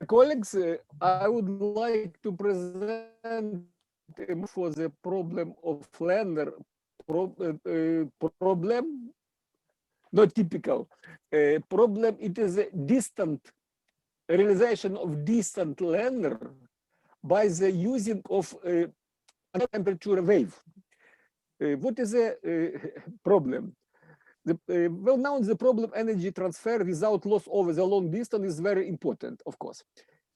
Colleagues, I would like to present for the problem of LENR problem, not typical problem. It is a distant realization of distant LENR by the using of temperature wave. What is the problem? Well known, the problem energy transfer without loss over the long distance is very important, of course.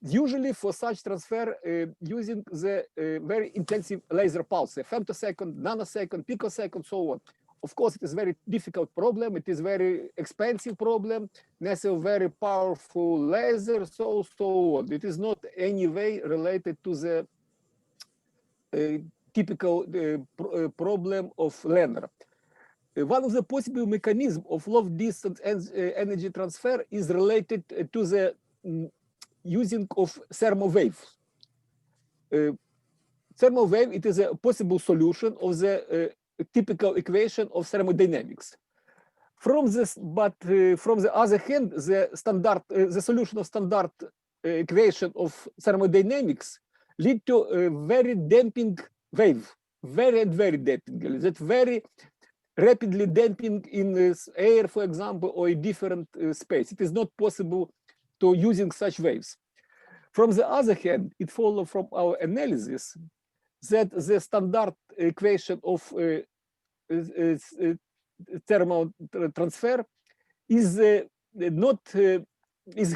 Usually for such transfer, using the very intensive laser pulse, femtosecond, nanosecond, picosecond, so on. Of course, it is very difficult problem. It is very expensive problem, necessary very powerful laser, so on. It is not any way related to the typical problem of LENR. One of the possible mechanisms of long distance energy transfer is related to the using of thermal wave. Thermal wave, it is a possible solution of the typical equation of thermodynamics. From this, but from the other hand, the standard, the solution of standard equation of thermodynamics lead to a very damping wave, very damping, that very rapidly damping in this air, for example, or a different space. It is not possible to using such waves. From the other hand, it follows from our analysis that the standard equation of thermal transfer is not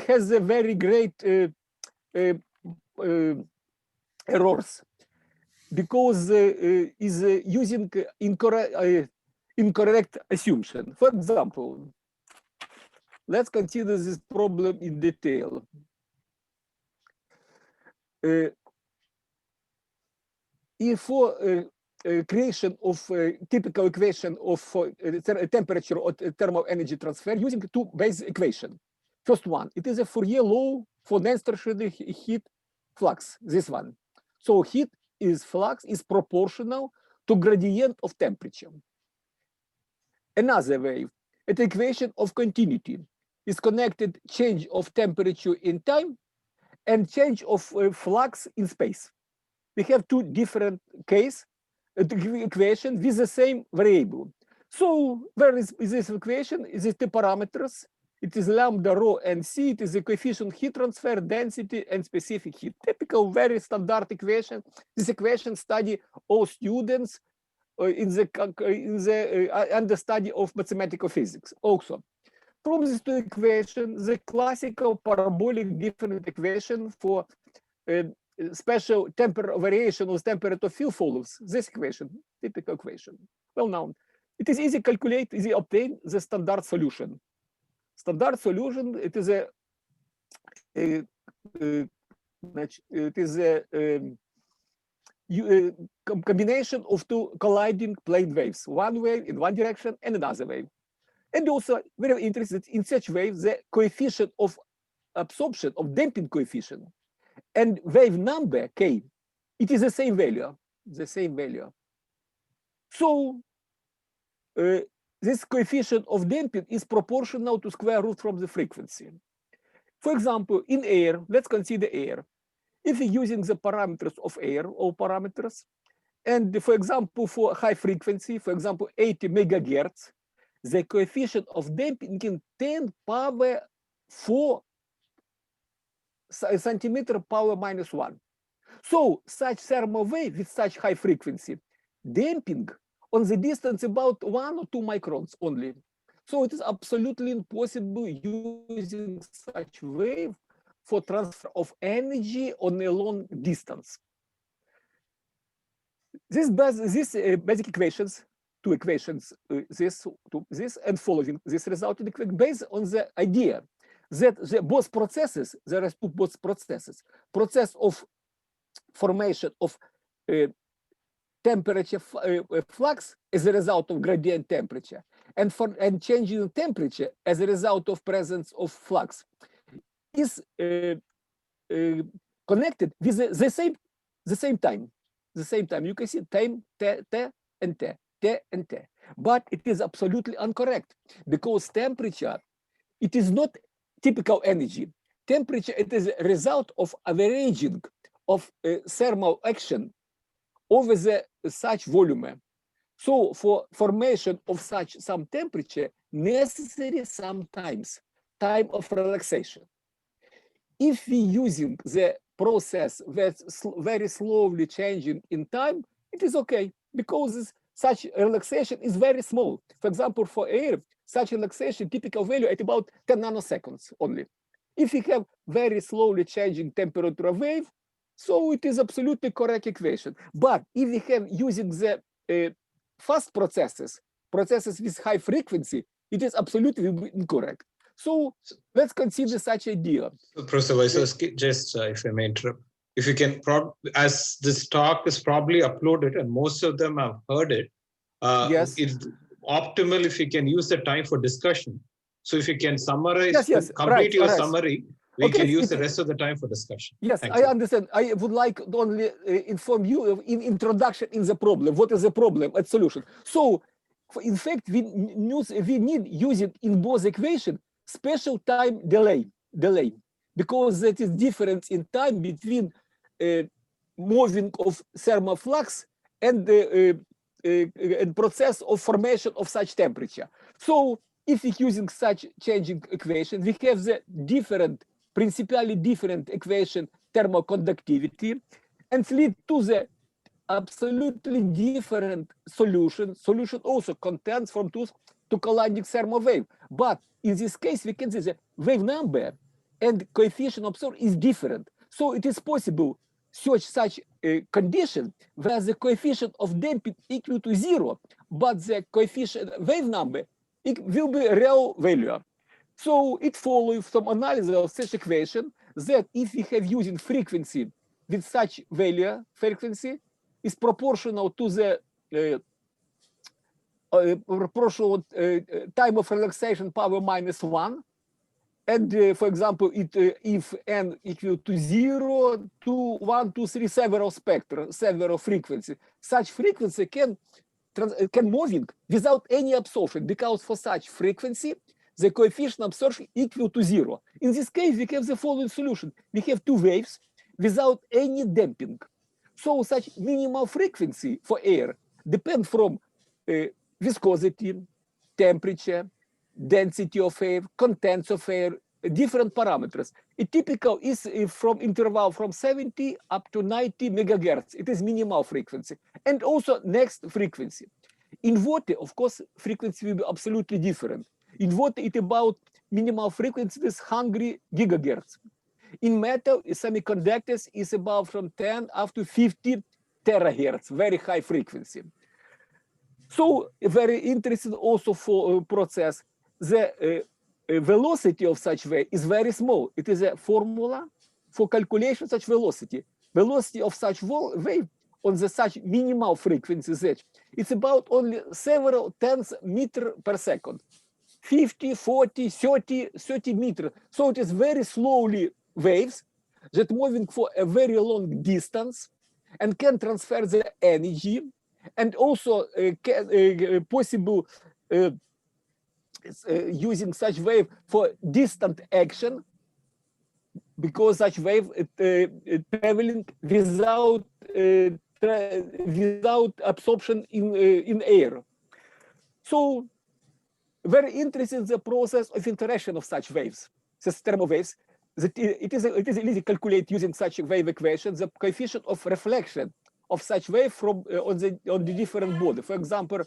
has a very great errors, because is using incorrect assumption. For example, let's consider this problem in detail. If for creation of typical equation of temperature or thermal energy transfer using two basic equations. First one, it is a Fourier law for non-stationary heat flux, this one. So heat is flux is proportional to gradient of temperature. Another way, an equation of continuity is connected change of temperature in time and change of flux in space. We have two different cases, equation with the same variable. So where is this equation? Is it the parameters? It is lambda, rho, and c. It is the coefficient heat transfer, density, and specific heat. Typical, very standard equation. This equation study all students in the understudy of mathematical physics. Also, from these two equations, the classical parabolic different equation for special variation of temperature field follows this equation, typical equation, well known. It is easy to calculate, easy to obtain the standard solution. Standard solution, it is a combination of two colliding plane waves, one wave in one direction and another wave. And also very interesting, in such waves, the coefficient of absorption, of damping coefficient, and wave number k, it is the same value, So this coefficient of damping is proportional to square root from the frequency. For example, in air, let's consider air. If we're using the parameters of air, all parameters, and for example, for high frequency, for example, 80 megahertz, the coefficient of damping in 10 power 4 centimeter power minus 1. So such thermal wave with such high frequency, damping on the distance about 1 or 2 microns only. So it is absolutely impossible using such wave for transfer of energy on a long distance. This basic equations, two equations, this and following this resulting equation based on the idea that the both processes, there are two both processes, process of formation of temperature flux as a result of gradient temperature, and changing temperature as a result of presence of flux is connected with the same time. You can see time t and t, but it is absolutely incorrect, because temperature, it is not typical energy. temperature, it is a result of averaging of thermal action over the such volume. So for formation of such some temperature, necessary sometimes time of relaxation. If we using the process that's very slowly changing in time, it is okay, because such relaxation is very small. For example, for air, such relaxation typical value at about 10 nanoseconds only. If we have very slowly changing temperature wave, so it is absolutely correct equation. But if we have using the fast processes with high frequency, it is absolutely incorrect. So let's consider such idea. Professor Wysocki, just if I may interrupt, if you can, as this talk is probably uploaded and most of them have heard it, yes, it's optimal if you can use the time for discussion. So if you can summarize, yes, complete right, your right. summary, we can use the rest of the time for discussion. Yes, Thank I you. understand. I would like to only inform you of in introduction in the problem. What is the problem and solution? So, in fact, we need using in both equation special time delay, because that is difference in time between moving of thermal flux and the process of formation of such temperature. So, if we using such changing equation, we have the different, principally different equation thermoconductivity, and lead to the absolutely different solution. Solution also contains from two to colliding thermal wave. But in this case, we can see the wave number and coefficient observed is different. So it is possible search such a condition where the coefficient of damping equal to 0, but the coefficient wave number it will be a real value. So it follows from analysis of such equation that if we have using frequency with such value, frequency is proportional to the proportional time of relaxation power -1. And for example, if n equal to 0, 2, 1, 2, 3, several spectra, several frequency, such frequency can moving without any absorption, because for such frequency, the coefficient absorption equal to 0. In this case, we have the following solution. We have two waves without any damping. So such minimal frequency for air depends from viscosity, temperature, density of air, contents of air, different parameters. A typical is from interval from 70 up to 90 megahertz. It is minimal frequency. And also next frequency. In water, of course, frequency will be absolutely different. In water, it's about minimal frequency is 100 gigahertz. In metal, semiconductors is about from 10 up to 50 terahertz, very high frequency. So very interesting also for process. The velocity of such wave is very small. It is a formula for calculation of such velocity. Velocity of such wave on the such minimal frequency z, it's about only several tenths meter per second. 50, 40, 30 meters. So it is very slowly waves that moving for a very long distance and can transfer the energy, and also possible using such wave for distant action, because such wave traveling without absorption in air. So very interesting the process of interaction of such waves, the thermal waves. It is easy to calculate using such wave equation the coefficient of reflection of such wave from on the different body. For example,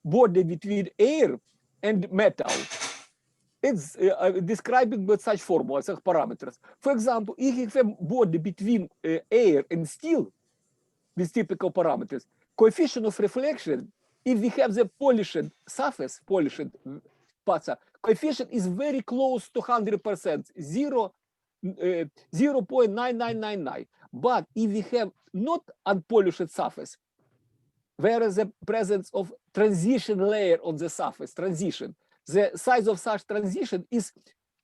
body between air and metal. It's described with such formulas, such parameters. For example, if you have body between air and steel with typical parameters, coefficient of reflection, if we have the polished surface, coefficient is very close to 100%, 0.9999. But if we have not unpolished surface, where is the presence of transition layer on the surface, the size of such transition is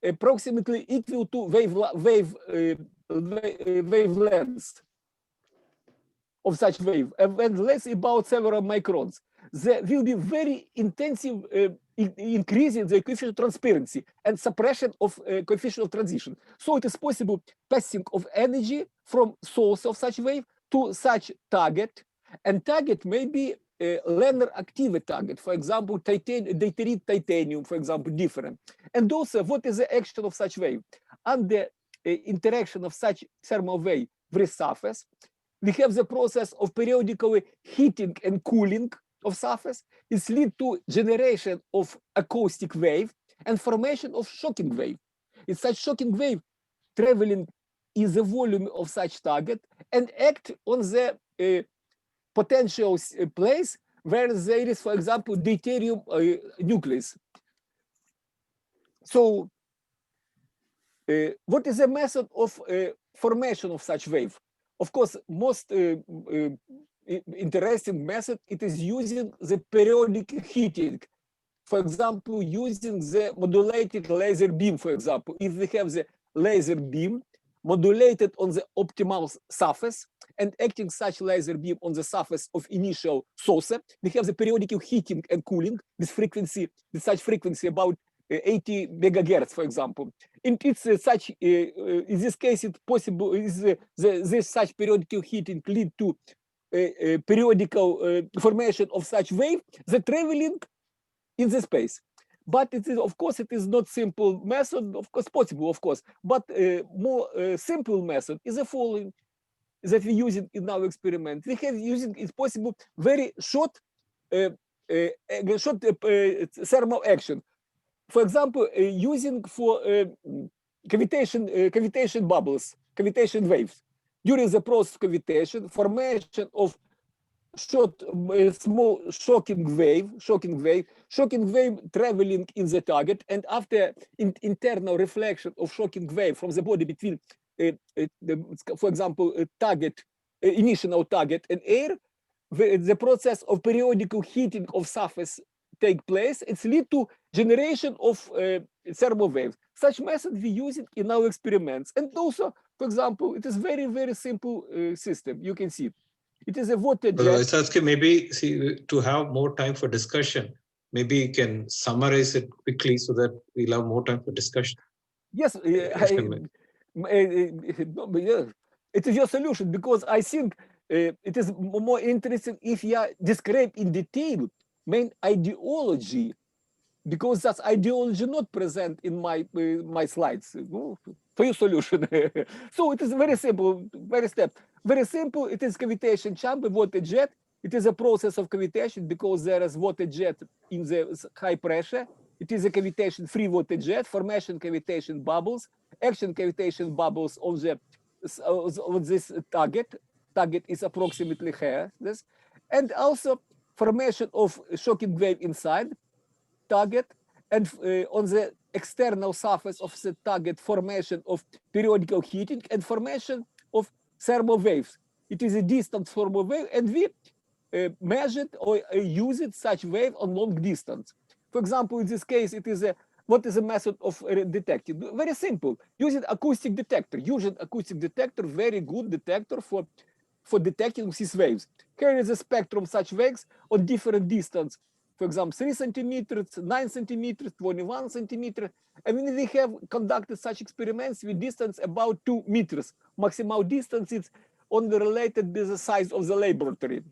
approximately equal to wavelengths of such wave, and less about several microns. There will be very intensive increasing the coefficient of transparency and suppression of coefficient of transition. So it is possible passing of energy from source of such wave to such target, and target may be LENR active target, for example, deuterium titanium, for example, different. And also, what is the action of such wave? Under interaction of such thermal wave with surface, we have the process of periodically heating and cooling of surface. It leads to generation of acoustic wave and formation of shocking wave. It's such shocking wave traveling in the volume of such target and act on the potential place where there is, for example, deuterium nucleus. So what is the method of formation of such wave? Of course, most interesting method, it is using the periodic heating. For example, using the modulated laser beam, for example. If we have the laser beam modulated on the optimal surface and acting such laser beam on the surface of initial source, we have the periodic heating and cooling with frequency, with such frequency about 80 megahertz, for example. And it's such, in this case, it's possible, this such periodic heating lead to periodical formation of such wave, the traveling in the space. But it is, of course, it is not simple method, of course, possible, of course, but more simple method is the following that we use it in our experiment. We have using, it's possible, very short, short thermal action. For example, using for cavitation bubbles, cavitation waves. During the process of cavitation, formation of short, small shocking wave traveling in the target, and after internal reflection of shocking wave from the body between, for example, target, initial target and air, the process of periodical heating of surface take place. It's lead to generation of thermal waves. Such method we use it in our experiments. And also, for example, it is very, very simple system. You can see it is a water jet. Sasuke, maybe to have more time for discussion, maybe you can summarize it quickly so that we'll have more time for discussion. Yes, it is your solution, because I think it is more interesting if you describe in detail main ideology, because that's ideology not present in my slides. For your solution. So it is very simple, very simple. It is cavitation chamber, water jet. It is a process of cavitation because there is water jet in the high pressure. It is a cavitation free water jet, formation cavitation bubbles, action cavitation bubbles on this target. Target is approximately here, this, and also formation of shocking wave inside target, and on the external surface of the target, formation of periodical heating and formation of thermal waves. It is a distant thermal wave, and we measured or used such wave on long distance. For example, in this case, it is what is the method of detecting? Very simple. Using acoustic detector. Using acoustic detector, very good detector for detecting these waves. Here is a spectrum of such waves on different distance. For example, 3 centimeters, 9 centimeters, 21 centimeters. And when we have conducted such experiments with distance about 2 meters, maximal distance is only related with the size of the laboratory,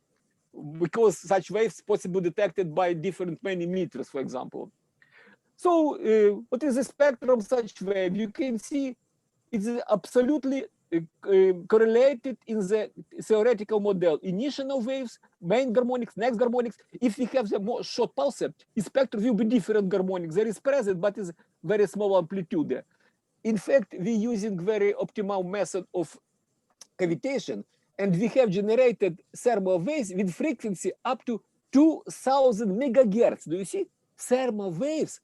because such waves possibly detected by different many meters, for example. So what is the spectrum of such wave? You can see it's absolutely correlated in the theoretical model. Initial waves, main harmonics, next harmonics. If we have the more short pulse, the spectrum will be different harmonics. There is present, but is very small amplitude. In fact, we're using very optimal method of cavitation, and we have generated thermal waves with frequency up to 2000 megahertz. Do you see? Thermal waves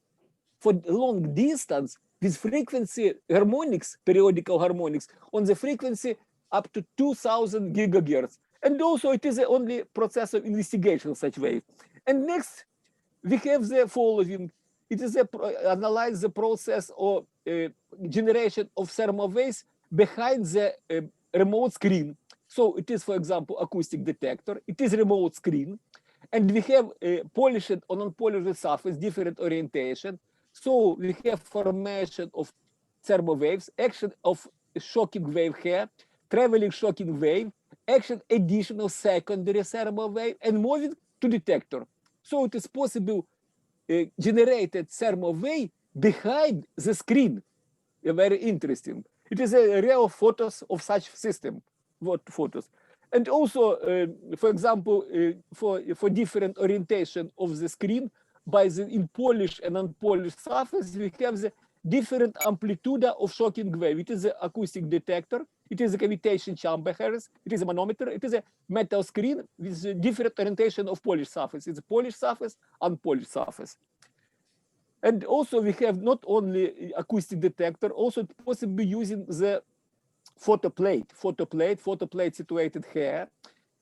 for long distance with frequency harmonics, periodical harmonics, on the frequency up to 2000 gigahertz. And also it is the only process of investigation of such wave. And next, we have the following. It is analyze the process of generation of thermal waves behind the remote screen. So it is, for example, acoustic detector. It is remote screen. And we have polished or non-polished surface, different orientation. So we have formation of thermal waves, action of shocking wave here, traveling shocking wave, action additional secondary thermal wave, and moving to detector. So it is possible generated thermal wave behind the screen. Very interesting. It is a real photos of such system. What photos? And also, for example, for different orientation of the screen, by the in polished and unpolished surface, we have the different amplitude of shocking wave. It is an acoustic detector. It is a cavitation chamber Harris. It is a manometer. It is a metal screen with a different orientation of polished surface. It's a polished surface, unpolished surface. And also we have not only acoustic detector, also it's possible using the photoplate situated here.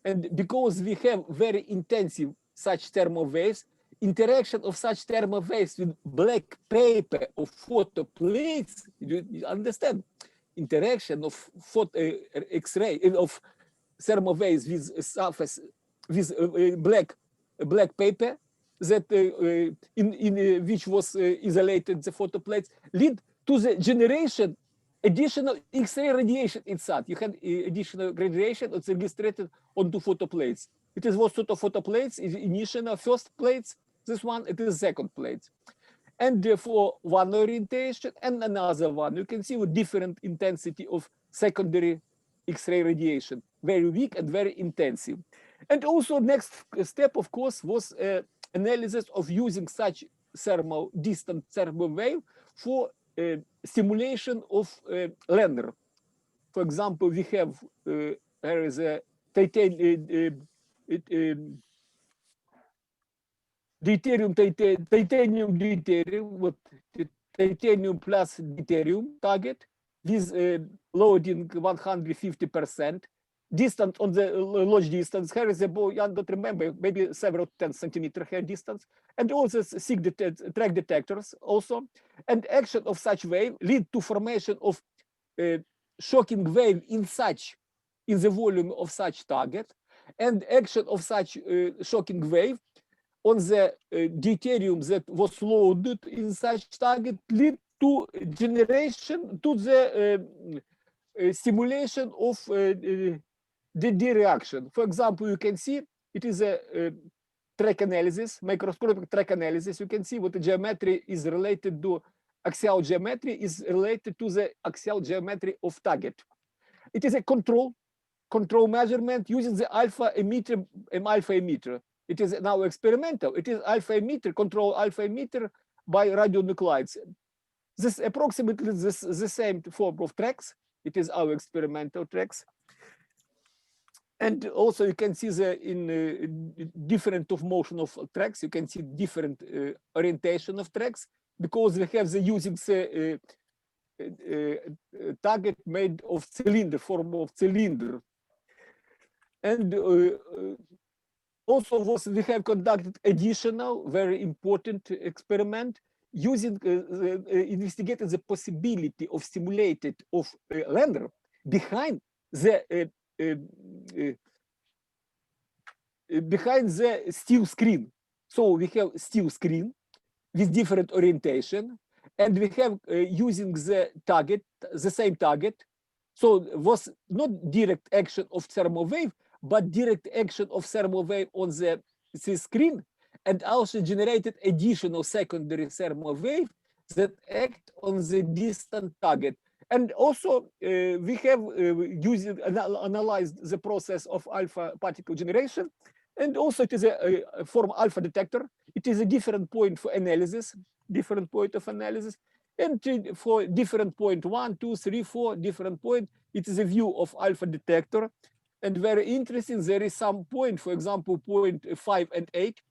And because we have very intensive such thermal waves, interaction of such thermal waves with black paper or photoplates, you understand? Interaction of X-ray, of thermal waves with surface, with black paper, that in which was isolated the photoplates, lead to the generation additional X-ray radiation inside. You have additional radiation that's registered onto photoplates. It is what sort of photoplates is initial first plates. This one, it is second plates. And for one orientation and another one, you can see with different intensity of secondary X-ray radiation, very weak and very intensive. And also next step, of course, was analysis of using such distant thermal wave for simulation of LENR. For example, we have there is a titanium with titanium plus deuterium target with loading 150%. Distance on the large distance, here is about, I don't remember, maybe several 10 centimeter here distance, and also track detectors also. And action of such wave lead to formation of shocking wave in the volume of such target, and action of such shocking wave on the deuterium that was loaded in such target lead to generation, to the simulation of the reaction. For example, you can see it is a track analysis, microscopic track analysis. You can see what the geometry is related to, axial geometry is related to the axial geometry of target. It is a control measurement using the alpha emitter. It is now experimental. It is alpha emitter, control alpha emitter by radionuclides. This approximately the same form of tracks. It is our experimental tracks. And also you can see the different of motion of tracks. You can see different orientation of tracks because we have the using the target made of cylinder, form of cylinder. And also we have conducted additional very important experiment using investigated the possibility of simulated of LENR behind the steel screen. So we have steel screen with different orientation, and we have using the same target. So it was not direct action of thermal wave, but direct action of thermal wave on the screen, and also generated additional secondary thermal wave that act on the distant target. And also we have analyzed the process of alpha particle generation. And also it is a form alpha detector. It is a different point for analysis, different point of analysis. And for different point 1, 2, 3, 4, different point, it is a view of alpha detector. And very interesting, there is some point, for example, point 5 and 8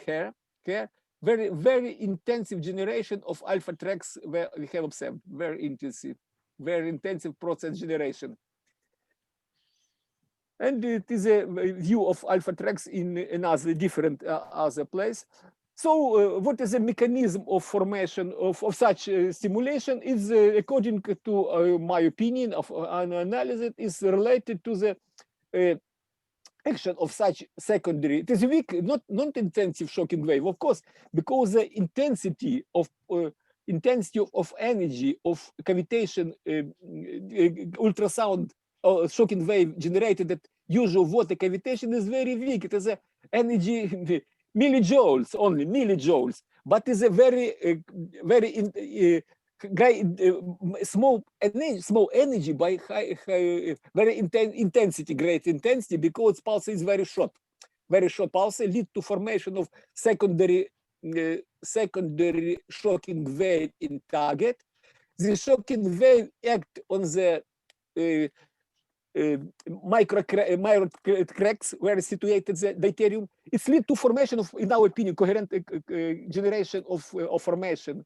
here. Very, very intensive generation of alpha tracks where we have observed, very intensive process generation. And it is a view of alpha tracks in another different other place. So what is the mechanism of formation of such simulation is, according to my opinion of an analysis, is related to the action of such secondary, it is weak, not intensive shocking wave, of course, because the intensity of energy of cavitation ultrasound shocking wave generated at usual water cavitation is very weak. It is a energy millijoules, only millijoules, but is a very small energy by very intensity, great intensity, because pulse is very short pulse lead to formation of secondary shocking wave in target. The shocking wave act on the micro cracks where is situated the deuterium. It's lead to formation of, in our opinion, coherent generation of formation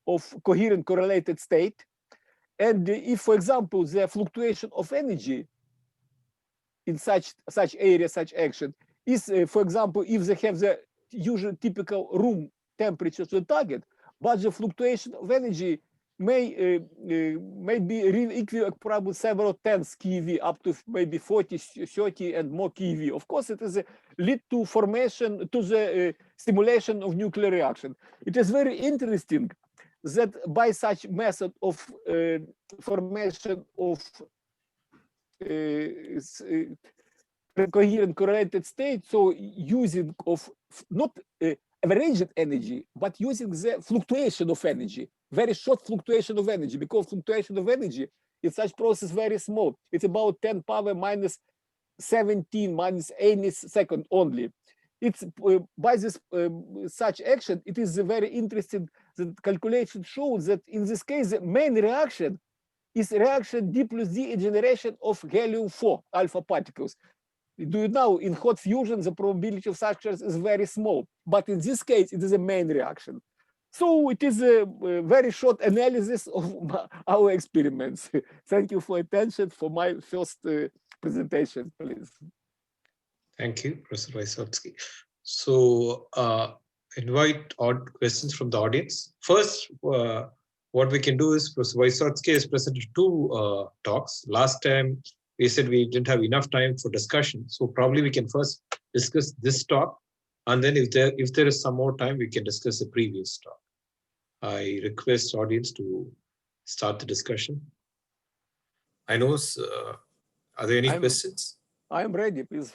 of coherent correlated state. And if, for example, the fluctuation of energy in such area, such action is, for example, if they have the usual typical room temperature to the target, but the fluctuation of energy may be really equivalent several tens keV up to maybe 40, 30 and more keV. Of course, it is lead to formation, to the stimulation of nuclear reaction. It is very interesting that by such method of formation of coherent correlated state, so using of not averaged energy, but using the fluctuation of energy, very short fluctuation of energy, because fluctuation of energy in such process very small. It's about 10 power minus 17 minus 80 second only. It's by this such action, it is very interesting. The calculation shows that in this case, the main reaction is reaction D plus D generation of helium-4 alpha particles. Do you know, in hot fusion, the probability of such is very small, but in this case, it is a main reaction. So it is a very short analysis of our experiments. Thank you for attention for my first presentation, please. Thank you, Professor Wysotsky. So invite odd questions from the audience. First, what we can do is Professor Wysotsky has presented two talks. Last time we said we didn't have enough time for discussion. So probably we can first discuss this talk. And then if there is some more time, we can discuss the previous talk. I request audience to start the discussion. I know, are there any questions? I am ready, please.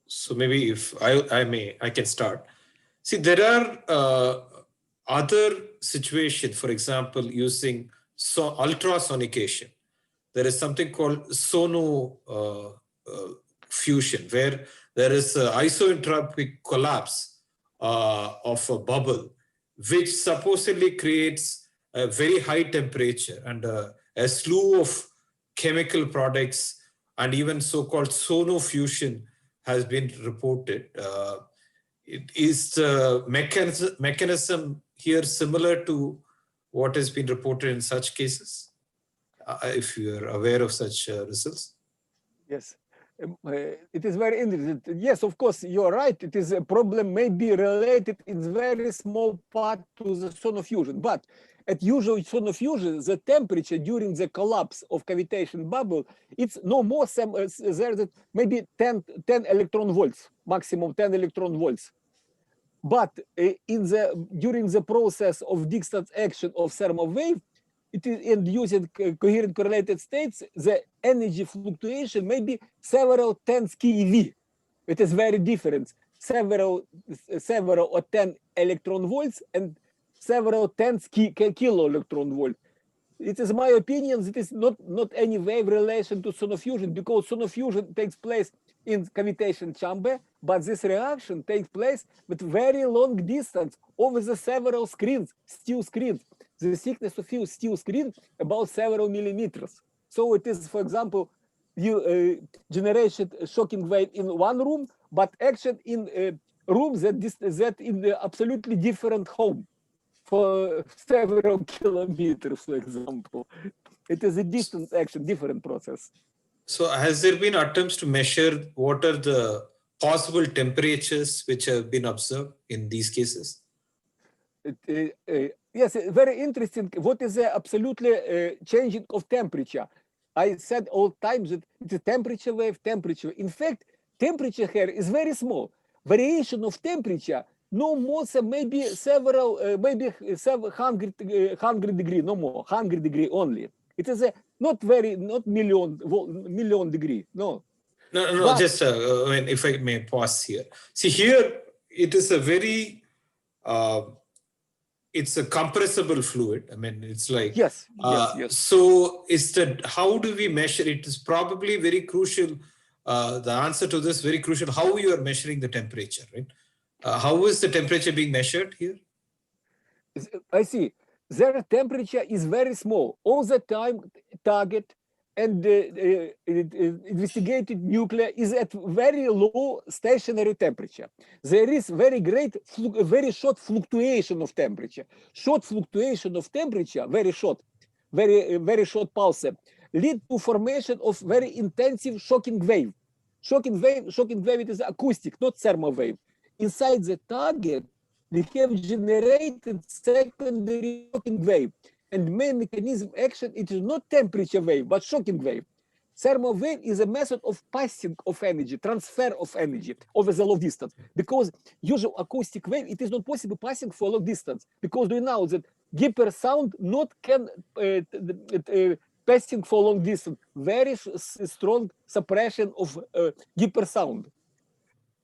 So maybe if I can start. See, there are other situations, for example, using ultrasonication. There is something called sono fusion, where there is isoentropic collapse of a bubble, which supposedly creates a very high temperature and a slew of chemical products, and even so-called sono fusion has been reported. Is the mechanism here similar to what has been reported in such cases? If you are aware of such results? Yes, it is very interesting. Yes, of course, you're right. It is a problem may be related in very small part to the sonofusion, but at usual sonofusion, the temperature during the collapse of cavitation bubble, it's no more there than maybe 10 electron volts, maximum 10 electron volts. But during the process of distance action of thermal wave, it is in using coherent correlated states, the energy fluctuation may be several tens keV. It is very different. Several or 10 electron volts and several tens kilo electron volt. It is my opinion, it is not any wave relation to sonofusion, because sonofusion takes place in cavitation chamber, but this reaction takes place with very long distance over the several screens, steel screens. The thickness of your steel screen about several millimeters. So it is, for example, you generation shocking wave in one room, but action in a room that in the absolutely different home for several kilometers, for example. It is a distant action, different process. So has there been attempts to measure what are the possible temperatures which have been observed in these cases? Yes, very interesting. What is the absolutely changing of temperature? I said all times that it's a temperature wave, temperature. In fact, temperature here is very small. Variation of temperature, no more than maybe several, maybe 100 degree, no more, 100 degree only. It is a not million degree, no. No, But just if I may pause here. See, here it is a very, it's a compressible fluid. I mean, it's like, yes, yes. So is that, how do we measure it? Is probably very crucial. The answer to this very crucial, how you are measuring the temperature, right? How is the temperature being measured here? I see. Their temperature is very small. All the time, target and investigated nuclear is at very low stationary temperature. There is very great, very short fluctuation of temperature. Short fluctuation of temperature, very short, very short pulse, lead to formation of very intensive shocking wave. Shocking wave, it is acoustic, not thermal wave. Inside the target, we have generated secondary shocking wave. And main mechanism action, it is not temperature wave, but shocking wave. Thermal wave is a method of passing of energy, transfer of energy over the long distance. Because usual acoustic wave, it is not possible passing for long distance. Because we know that hypersound not can passing for long distance. Very strong suppression of hypersound.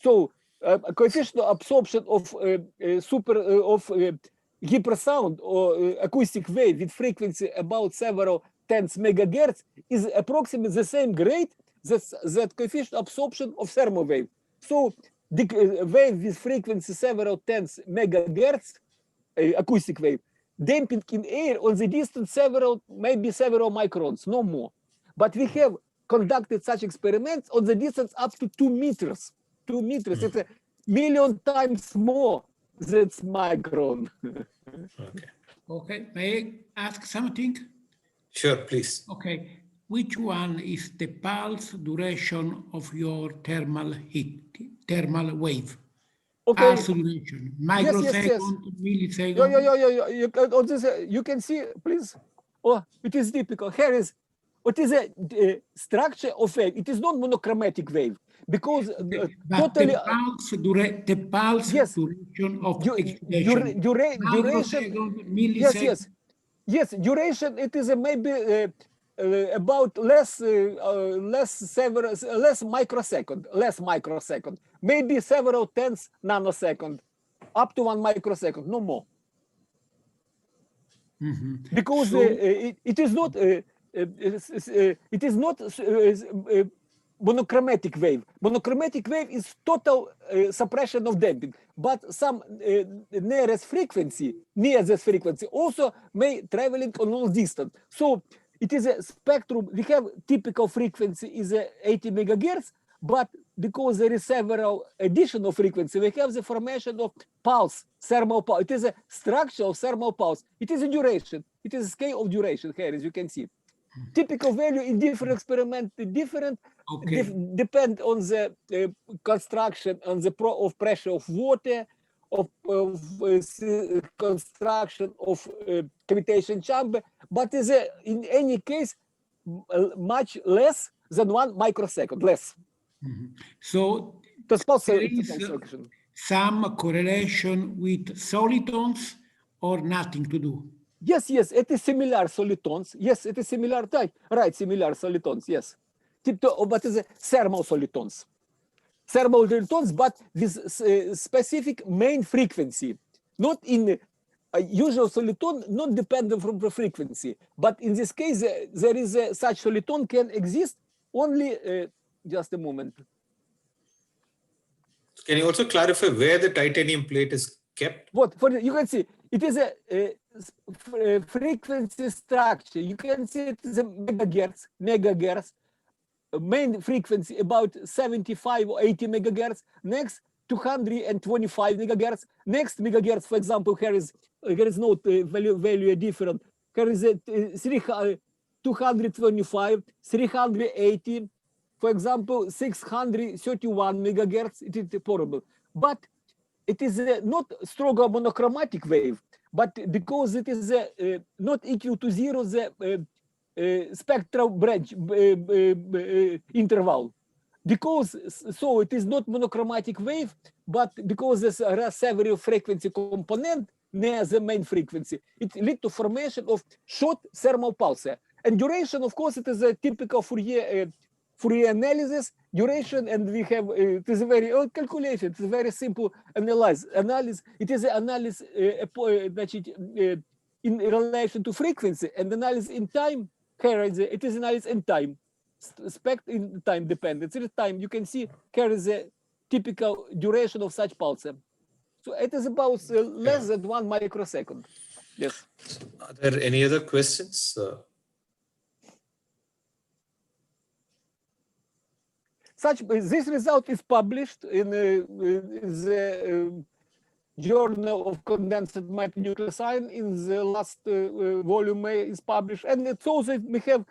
So coefficient of absorption of hypersound or acoustic wave with frequency about several tens megahertz is approximately the same grade that coefficient absorption of thermal wave. So the wave with frequency several tens megahertz, acoustic wave, damping in air on the distance maybe several microns, no more. But we have conducted such experiments on the distance up to 2 meters. 2 meters, it's a million times more than micron. Okay, may I ask something? Sure, please. Okay, which one is the pulse duration of your thermal wave? Okay. Pulse duration, microsecond, millisecond. You can see, please. Oh, it is typical. Here is what is a structure of wave. It is not monochromatic wave because totally the pulse duration of excitation. Duration, millisecond. Yes, duration. It is maybe about less microsecond, maybe several tenths nanosecond, up to 1 microsecond, no more. Because it is not monochromatic wave. Monochromatic wave is total suppression of damping, but some near this frequency also may traveling on long distance. So it is a spectrum. We have typical frequency is 80 megahertz, but because there is several additional frequency, we have the formation of pulse, thermal pulse. It is a structure of thermal pulse. It is a duration. It is a scale of duration here, as you can see. Typical value in different experiment, different, depend on the construction, on the of pressure of water, of construction of cavitation chamber, but is in any case much less than 1 microsecond, less. So there is some correlation with solitons or nothing to do? Yes, it is similar solitons. Yes, it is similar type. Right, similar solitons, yes. But it is thermal solitons. Thermal solitons, but with specific main frequency. Not in usual soliton, not dependent from the frequency. But in this case, there is such soliton can exist only, just a moment. Can you also clarify where the titanium plate is kept? What? You can see, it is a frequency structure. You can see it is a megahertz. Main frequency about 75 or 80 megahertz. Next, 225 megahertz. Next megahertz, for example, here is no value different. Here is 225, 380. For example, 631 megahertz. It is portable, but it is not stronger monochromatic wave. But because it is not equal to zero, the spectral branch interval. Because so it is not monochromatic wave, but because there are several frequency component near the main frequency, it leads to formation of short thermal pulse. And duration, of course, it is a typical Fourier analysis duration, and we have it is a very old calculation. It's a very simple analysis. It is an analysis in relation to frequency, and analysis in time. Here it is analysis in time. Spect in time dependence. In time, you can see here is a typical duration of such pulse. So it is about less than 1 microsecond. Yes. Are there any other questions? This result is published in the Journal of Condensed Matter Nuclear Science in the last volume is published, and it shows that we have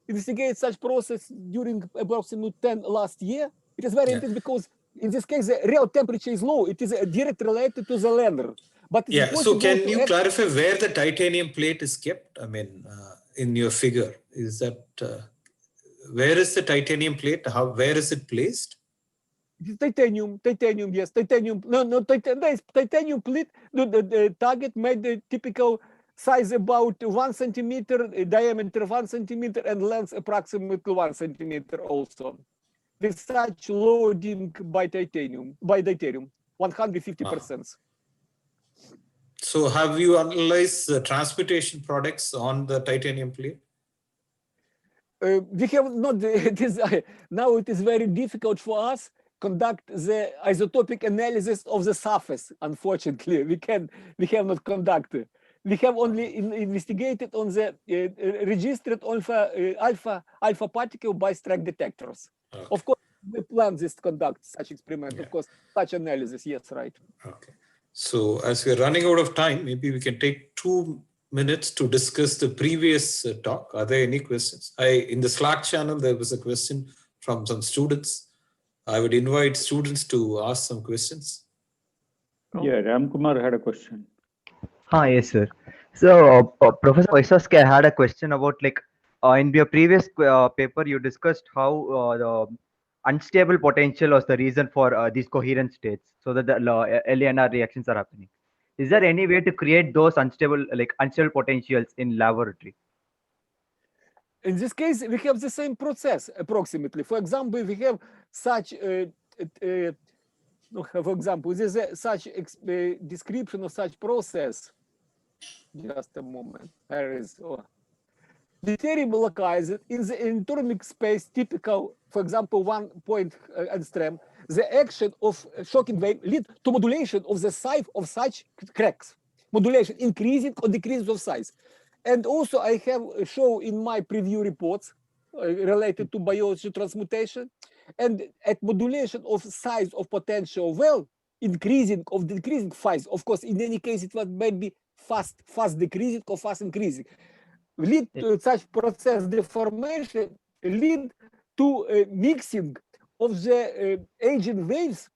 investigated such process during approximately 10 last year. It is very interesting because in this case the real temperature is low. It is directly related to the LENR. But so can you clarify where the titanium plate is kept? I mean, in your figure, is that where is the titanium plate? Where is it placed? Titanium, yes, titanium. Titanium plate. The target made the typical size about 1 centimeter, diameter 1 centimeter, and length approximately 1 centimeter also. With such loading by deuterium, 150%. So have you analyzed the transportation products on the titanium plate? We have not, now it is very difficult for us conduct the isotopic analysis of the surface. Unfortunately, we have not conducted. We have only investigated on the registered alpha particle by Streck detectors. Okay. Of course, we plan this to conduct such experiment. Of course, such analysis. Yes, right. Okay. So as we're running out of time, maybe we can take 2 minutes to discuss the previous talk. Are there any questions? In the Slack channel, there was a question from some students. I would invite students to ask some questions. Yeah, Ramkumar had a question. Yes, sir. So, Professor Wysocki, I had a question about in your previous paper, you discussed how the unstable potential was the reason for these coherent states, so that the LENR reactions are happening. Is there any way to create those unstable potentials in laboratory? In this case, we have the same process approximately. For example, we have such, for example, there's such description of such process. Just a moment. There is. Deuterium localized in the atomic space typical, for example, 1 point angstrom. The action of shocking wave lead to modulation of the size of such cracks. Modulation, increasing or decreasing of size. And also I have shown in my preview reports related to biology transmutation, and at modulation of size of potential well, increasing of decreasing phase. Of course, in any case, it was maybe fast decreasing or fast increasing. Lead to such process deformation, lead to mixing of the agent waves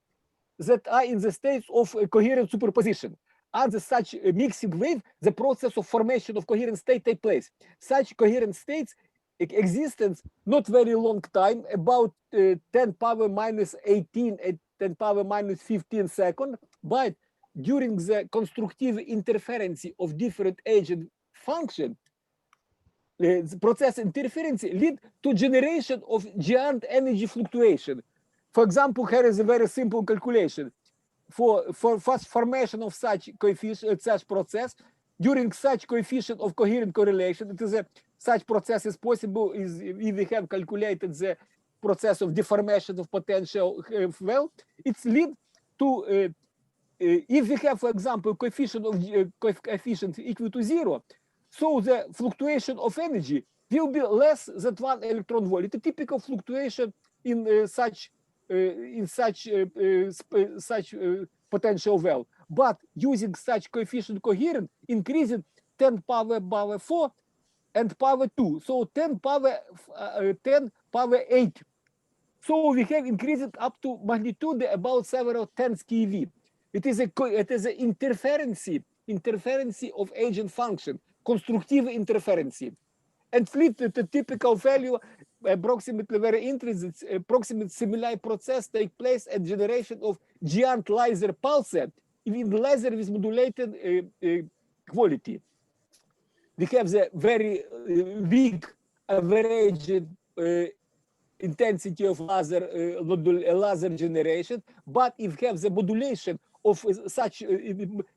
that are in the states of coherent superposition. Under such a mixing wave, the process of formation of coherent state takes place. Such coherent states existence not very long time, about 10 power minus 18 and 10 power minus 15 seconds, but during the constructive interference of different agent function, the process interference lead to generation of giant energy fluctuation. For example, here is a very simple calculation. For fast formation of such coefficient, such process, during such coefficient of coherent correlation, it is such process is possible is if we have calculated the process of deformation of potential well, it's lead to if we have, for example, coefficient equal to 0, so the fluctuation of energy will be less than 1 electron volt. It's a typical fluctuation in such potential well. But using such coefficient coherent, increasing 10 power 4 and power 2, so 10 power 8. So we have increased up to magnitude about several tens keV. It is an interference of agent function, constructive interference. and flip to the typical value, approximately very interesting, approximate similar process take place at generation of giant laser pulse in laser with modulated quality. We have the very weak average intensity of laser generation, but if we have the modulation of such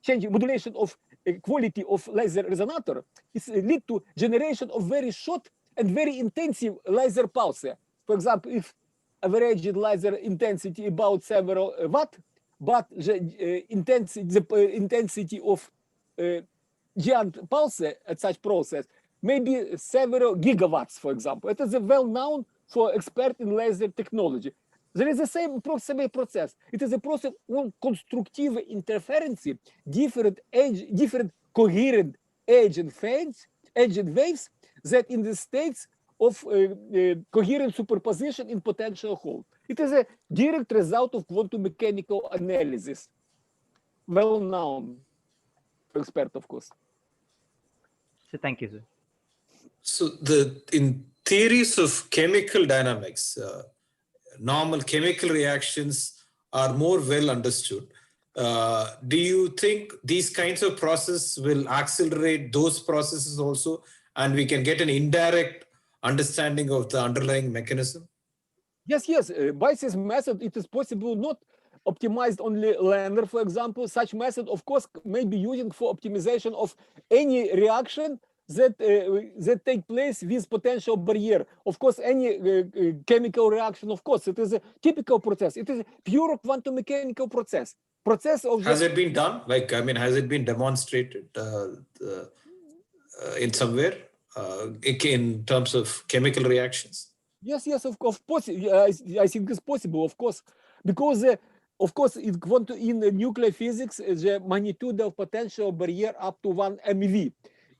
changing modulation of quality of laser resonator, it lead to generation of very short and very intensive laser pulse. For example, if average laser intensity about several watt, but the intensity of giant pulse at such process maybe several gigawatts, for example. It is well known for expert in laser technology. There is the same process. It is a process of constructive interference, different coherent agent waves that in the states of coherent superposition in potential hole. It is a direct result of quantum mechanical analysis. Well known for expert, of course. So thank you, sir. So in theories of chemical dynamics, normal chemical reactions are more well understood. Do you think these kinds of processes will accelerate those processes also, and we can get an indirect understanding of the underlying mechanism? Yes. By this method, it is possible not optimized only LENR, for example. Such method, of course, may be using for optimization of any reaction that take place with potential barrier. Of course, any chemical reaction, of course, it is a typical process. It is a pure quantum mechanical process. Has it been done? Like, I mean, has it been demonstrated in somewhere in terms of chemical reactions? Yes, of course. I think it's possible, of course, because of course, in nuclear physics, the magnitude of potential barrier up to 1 MeV.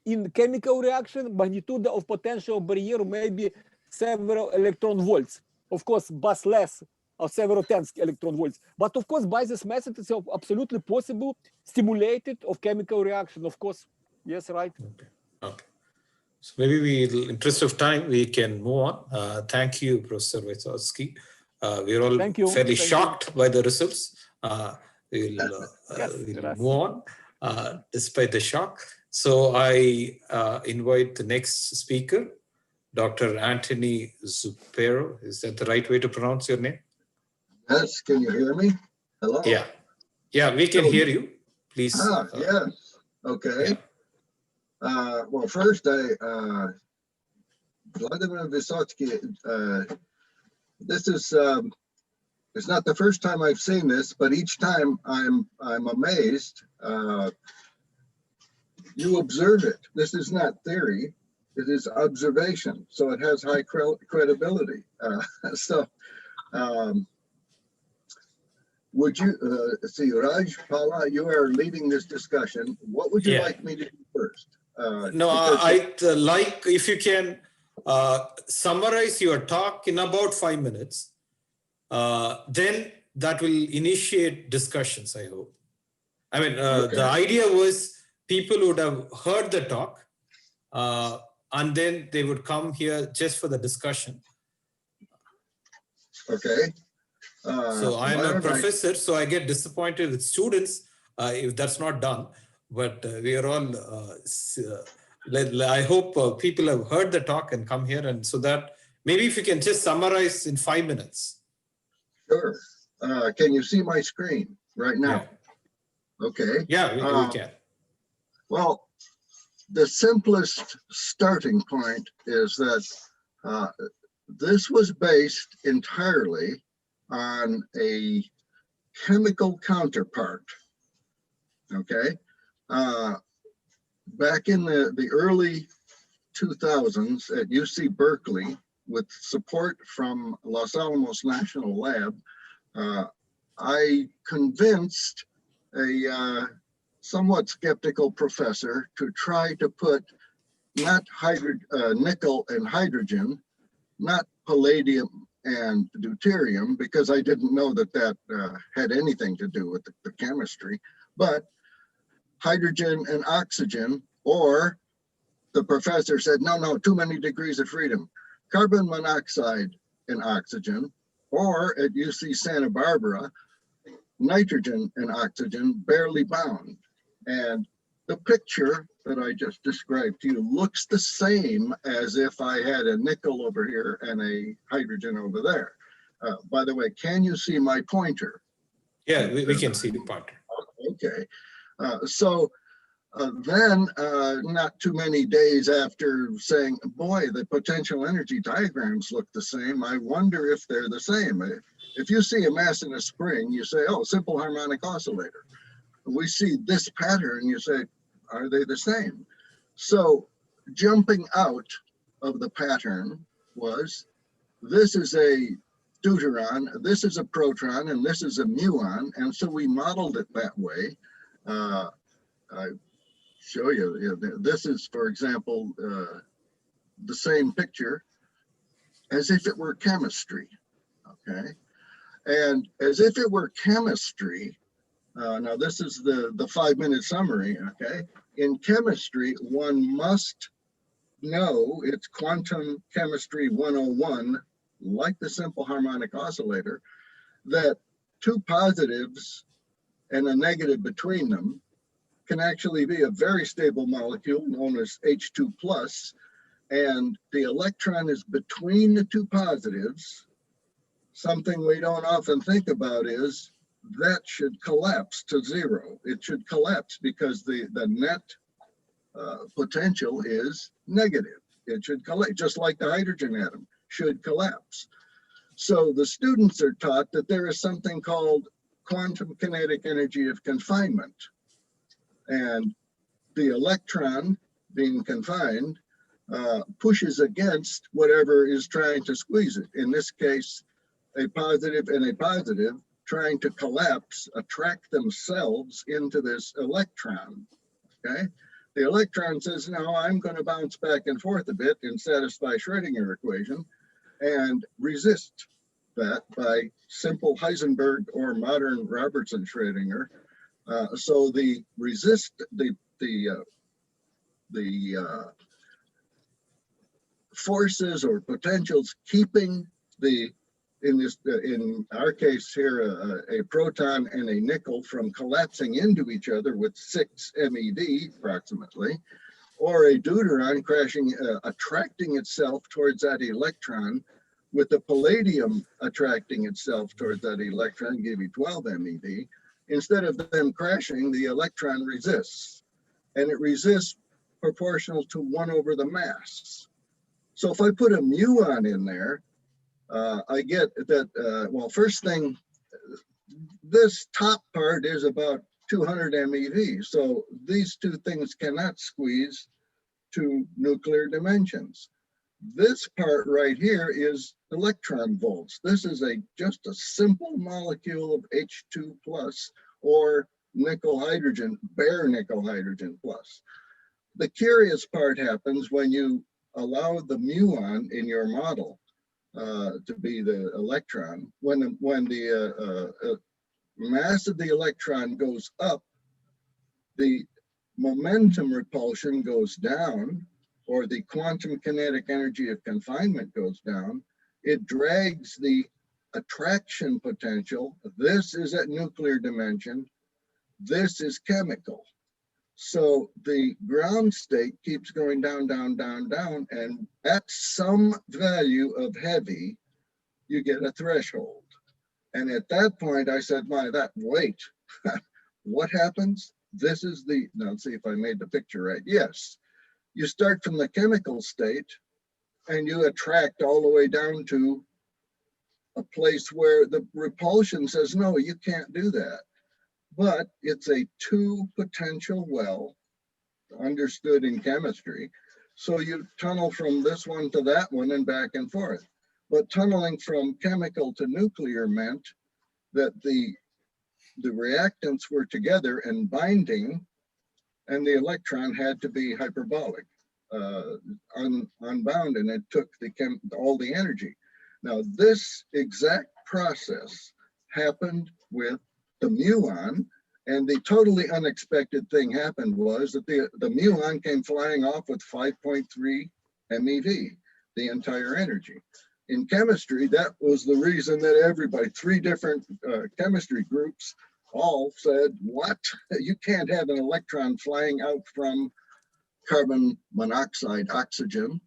In chemical reaction, magnitude of potential barrier may be several electron volts. Of course, but less, or several tens electron volts. But of course, by this method, it's absolutely possible stimulated of chemical reaction. Of course, yes, right. Okay. So maybe in interest of time, we can move on. Thank you, Professor Wysocki. We're all fairly shocked by the results. We'll move on despite the shock. So I invite the next speaker, Dr. Anthony Zupero. Is that the right way to pronounce your name? Yes, can you hear me? Hello? Yeah, we can hear you. Please. Yes, okay. Yeah. Well, first, Vladimir Wysocki, this is, it's not the first time I've seen this, but each time I'm amazed. You observe it. This is not theory. It is observation. So it has high credibility. Would you, see, Raj, Paula, you are leading this discussion. What would you like me to do first? No, I'd like if you can summarize your talk in about 5 minutes. Then that will initiate discussions, I hope. I mean, the idea was people would have heard the talk and then they would come here just for the discussion. Okay. So I'm a professor, so I get disappointed with students if that's not done. But we are all, I hope people have heard the talk and come here, and so that maybe if you can just summarize in 5 minutes. Sure. Can you see my screen right now? Yeah. Okay. Yeah, we can. Well, the simplest starting point is that this was based entirely on a chemical counterpart. Okay. Back in the early 2000s at UC Berkeley, with support from Los Alamos National Lab, I convinced a somewhat skeptical professor to try to put not nickel and hydrogen, not palladium and deuterium, because I didn't know that had anything to do with the chemistry, but hydrogen and oxygen, or the professor said, no, too many degrees of freedom. Carbon monoxide and oxygen, or at UC Santa Barbara, nitrogen and oxygen barely bound. And the picture that I just described to you looks the same as if I had a nickel over here and a hydrogen over there. By the way, can you see my pointer? Yeah, we can see the pointer. Okay. Then, not too many days after saying, boy, the potential energy diagrams look the same, I wonder if they're the same. If you see a mass in a spring, you say, oh, simple harmonic oscillator. We see this pattern, you say, are they the same? So jumping out of the pattern was, this is a deuteron, this is a proton, and this is a muon. And so we modeled it that way. I show you, this is, for example, the same picture as if it were chemistry, okay? And as if it were chemistry, now this is the 5-minute summary, okay? In chemistry, one must know, it's quantum chemistry 101, like the simple harmonic oscillator, that two positives and a negative between them can actually be a very stable molecule known as H2 plus, and the electron is between the two positives. Something we don't often think about is that should collapse to zero. It should collapse because the net potential is negative. It should collapse, just like the hydrogen atom should collapse. So the students are taught that there is something called quantum kinetic energy of confinement. And the electron being confined pushes against whatever is trying to squeeze it. In this case, a positive and a positive trying to collapse, attract themselves into this electron, okay? The electron says, no, I'm going to bounce back and forth a bit and satisfy Schrödinger equation and resist that by simple Heisenberg or modern Robertson Schrödinger. So the forces or potentials keeping in our case here, a proton and a nickel from collapsing into each other with 6 MeV approximately, or a deuteron crashing, attracting itself towards that electron, with the palladium attracting itself towards that electron, give you 12 MeV. Instead of them crashing, the electron resists, and it resists proportional to 1 over the mass. So if I put a muon in there, I get that, well, first thing, this top part is about 200 MeV. So these two things cannot squeeze to nuclear dimensions. This part right here is electron volts. This is just a simple molecule of H2 plus or nickel hydrogen, bare nickel hydrogen plus. The curious part happens when you allow the muon in your model to be the electron. When the mass of the electron goes up, the momentum repulsion goes down, or the quantum kinetic energy of confinement goes down. It drags the attraction potential. This is at nuclear dimension. This is chemical. So the ground state keeps going down, down, down, down, and at some value of heavy, you get a threshold. And at that point, I said, wait, what happens? This is now let's see if I made the picture right. Yes, you start from the chemical state and you attract all the way down to a place where the repulsion says, no, you can't do that. But it's a 2 potential well, understood in chemistry. So you tunnel from this one to that one and back and forth. But tunneling from chemical to nuclear meant that the reactants were together and binding, and the electron had to be hyperbolic, unbound, and it took all the energy. Now, this exact process happened with the muon, And the totally unexpected thing happened was that the muon came flying off with 5.3 MeV, the entire energy. In chemistry, that was the reason that everybody, 3 different chemistry groups all said, what? You can't have an electron flying out from carbon monoxide, oxygen.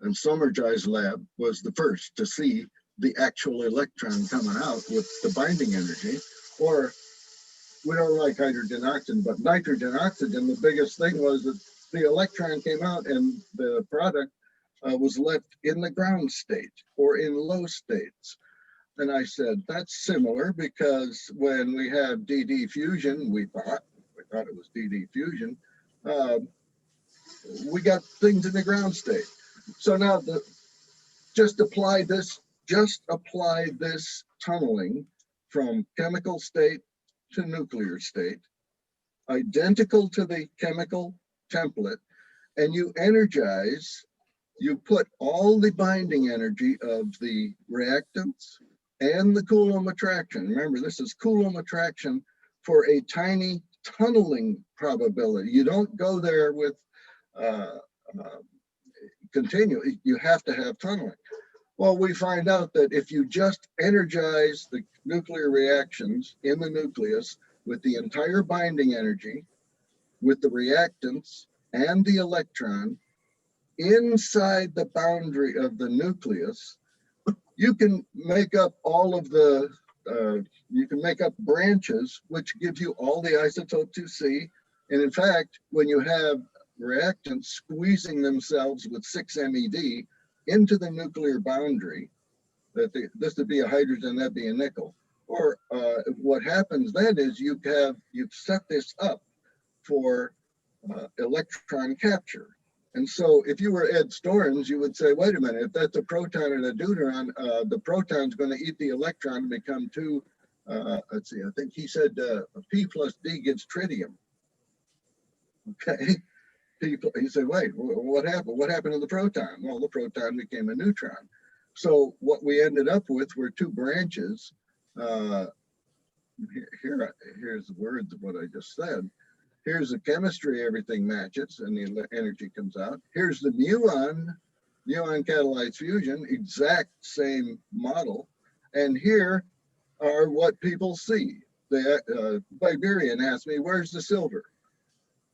And Sommerjai's lab was the first to see the actual electron coming out with the binding energy. Or we don't like hydrogen oxygen, but nitrogen oxygen, the biggest thing was that the electron came out and the product was left in the ground state or in low states. And I said, that's similar because when we have DD fusion, we thought it was DD fusion, we got things in the ground state. So now just apply this tunneling from chemical state to nuclear state, identical to the chemical template, and you energize, you put all the binding energy of the reactants and the Coulomb attraction. Remember, this is Coulomb attraction for a tiny tunneling probability. You don't go there with continue, you have to have tunneling. Well, we find out that if you just energize the nuclear reactions in the nucleus with the entire binding energy, with the reactants and the electron inside the boundary of the nucleus, you can make up all of the, you can make up branches, which gives you all the isotopes you see. And in fact, when you have reactants squeezing themselves with 6 MeV into the nuclear boundary, this would be a hydrogen, that'd be a nickel. Or what happens then is you've set this up for electron capture. And so if you were Ed Storms, you would say, wait a minute, if that's a proton and a deuteron, the proton's going to eat the electron and become 2, let's see, I think he said P plus D gives tritium. Okay. He said, wait, what happened? What happened to the proton? Well, the proton became a neutron. So what we ended up with were 2 branches. Here's the words of what I just said. Here's the chemistry, everything matches and the energy comes out. Here's the muon catalyzed fusion, exact same model. And here are what people see. The Iberian asked me, where's the silver?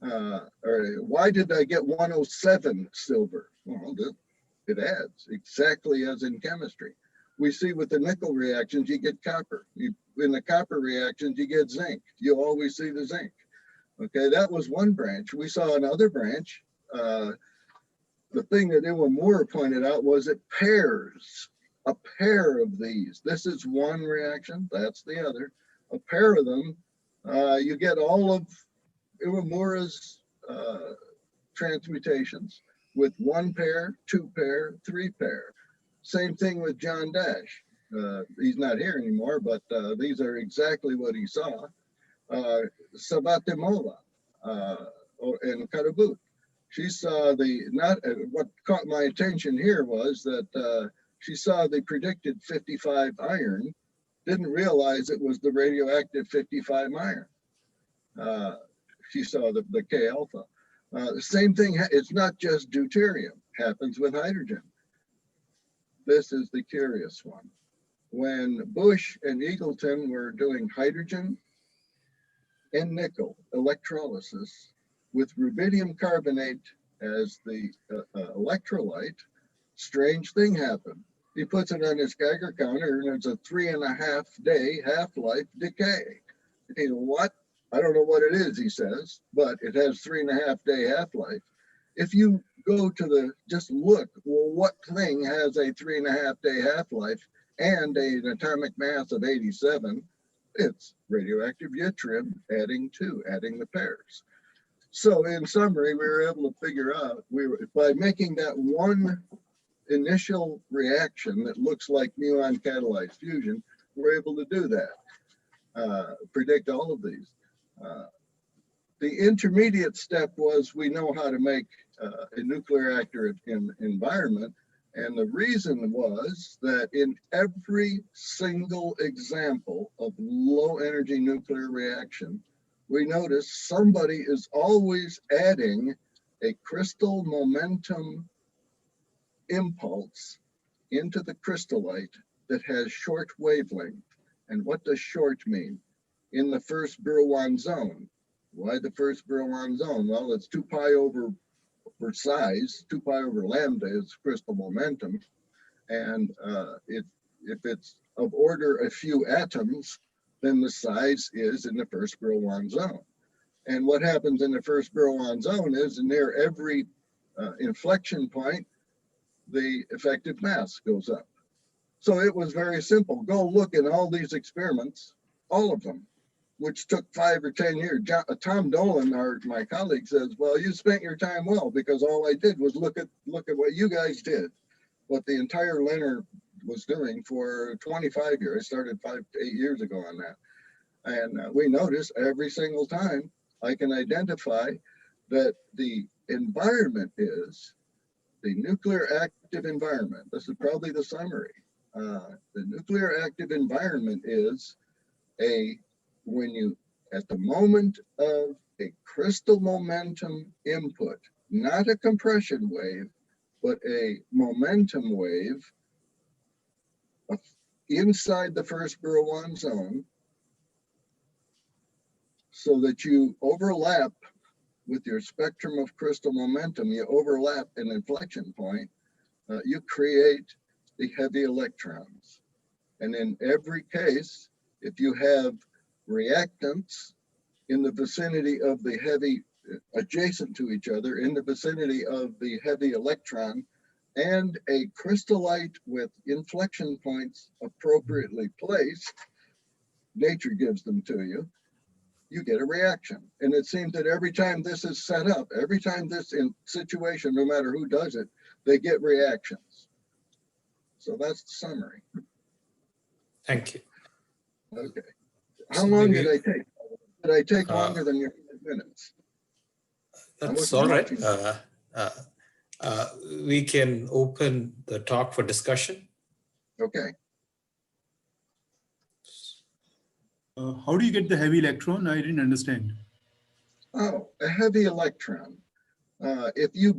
Or why did I get 107 silver? Well, it adds exactly as in chemistry. We see with the nickel reactions, you get copper. In the copper reactions, you get zinc. You always see the zinc. Okay, that was one branch. We saw another branch. The thing that Ewan Moore pointed out was it pairs, a pair of these. This is one reaction, that's the other. A pair of them, you get all of Iwamora's transmutations with 1 pair, 2 pair, 3 pair. Same thing with John Dash. He's not here anymore, but these are exactly what he saw. Savatimova and Karabut. She saw what caught my attention here was that she saw the predicted 55 iron, didn't realize it was the radioactive 55 iron. She saw the K alpha. The same thing, it's not just deuterium, happens with hydrogen. This is the curious one. When Bush and Eagleton were doing hydrogen and nickel electrolysis with rubidium carbonate as the electrolyte, strange thing happened. He puts it on his Geiger counter and there's a 3.5 day half-life decay. You know what? I don't know what it is, he says, but it has 3.5 day half-life. If you go to just look, well, what thing has a 3.5 day half-life and an atomic mass of 87? It's radioactive yttrium adding the pairs. So in summary, we were able to figure out, by making that one initial reaction that looks like muon catalyzed fusion, we're able to do that, predict all of these. The intermediate step was we know how to make a nuclear reactor in environment. And the reason was that in every single example of low energy nuclear reaction, we notice somebody is always adding a crystal momentum impulse into the crystallite that has short wavelength. And what does short mean? In the first Brillouin zone. Why the first Brillouin zone? Well, it's 2 pi over size, 2 pi over lambda is crystal momentum. And if it's of order a few atoms, then the size is in the first Brillouin zone. And what happens in the first Brillouin zone is near every inflection point, the effective mass goes up. So it was very simple. Go look at all these experiments, all of them, which took 5 or 10 years. Tom Dolan, my colleague, says, well, you spent your time well, because all I did was look at what you guys did, what the entire LENR was doing for 25 years. I started 5 to 8 years ago on that. And we notice every single time I can identify that the environment is the nuclear active environment. This is probably the summary. The nuclear active environment is when you, at the moment of a crystal momentum input, not a compression wave, but a momentum wave inside the first Brillouin zone, so that you overlap with your spectrum of crystal momentum, you overlap an inflection point, you create the heavy electrons. And in every case, if you have reactants in the vicinity of the heavy, adjacent to each other, in the vicinity of the heavy electron, and a crystallite with inflection points appropriately placed, nature gives them to you, you get a reaction. And it seems that every time this is set up, every time this in situation, no matter who does it, they get reactions. So that's the summary. Thank you. Okay. How So long maybe- did I take? Did I take longer than your 5 minutes? That's all right. We can open the talk for discussion. Okay. How do you get the heavy electron? I didn't understand. Oh, a heavy electron. If you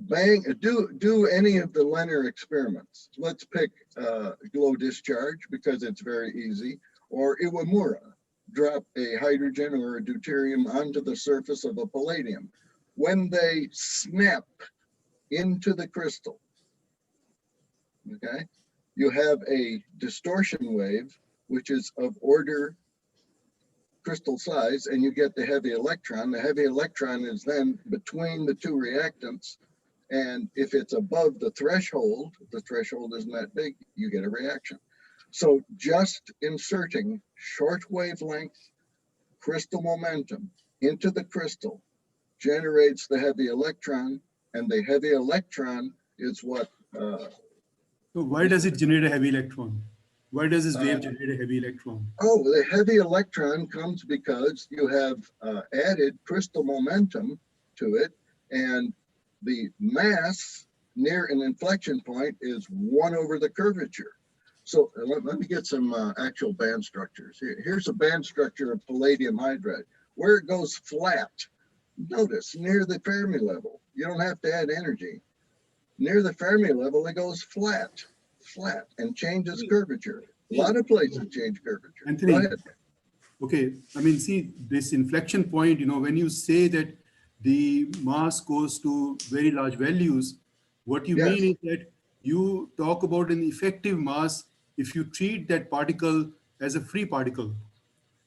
do any of the LENR experiments, let's pick glow discharge because it's very easy, or Iwamura, drop a hydrogen or a deuterium onto the surface of a palladium. When they snap into the crystal, okay, you have a distortion wave, which is of order crystal size, and you get the heavy electron. The heavy electron is then between the 2 reactants, and if it's above the threshold isn't that big, you get a reaction. So just inserting short wavelength crystal momentum into the crystal generates the heavy electron, and the heavy electron is what So why does it generate a heavy electron? Why does this wave generate a heavy electron? Oh, the heavy electron comes because you have added crystal momentum to it, and the mass near an inflection point is 1 over the curvature. So let me get some actual band structures. Here's a band structure of palladium hydride. Where it goes flat, notice near the Fermi level. You don't have to add energy. Near the Fermi level, it goes flat, and changes curvature. A lot of places change curvature. Anthony, Go ahead. okay, I mean, see this inflection point, you know, when you say that the mass goes to very large values, what you mean is that you talk about an effective mass if you treat that particle as a free particle.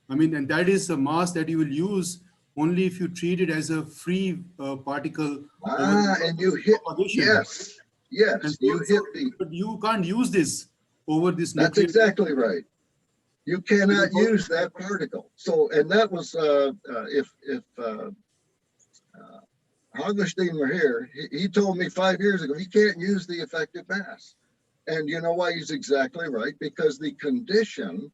I mean, and that is a mass that you will use only if you treat it as a free particle. And you hit, yes, And you hit the, but you can't use this over this. that's nuclear. exactly right. You cannot use that particle. So, and that was, if Augustine were here, he told me 5 years ago, he can't use the effective mass. And you know why? He's exactly right, because the condition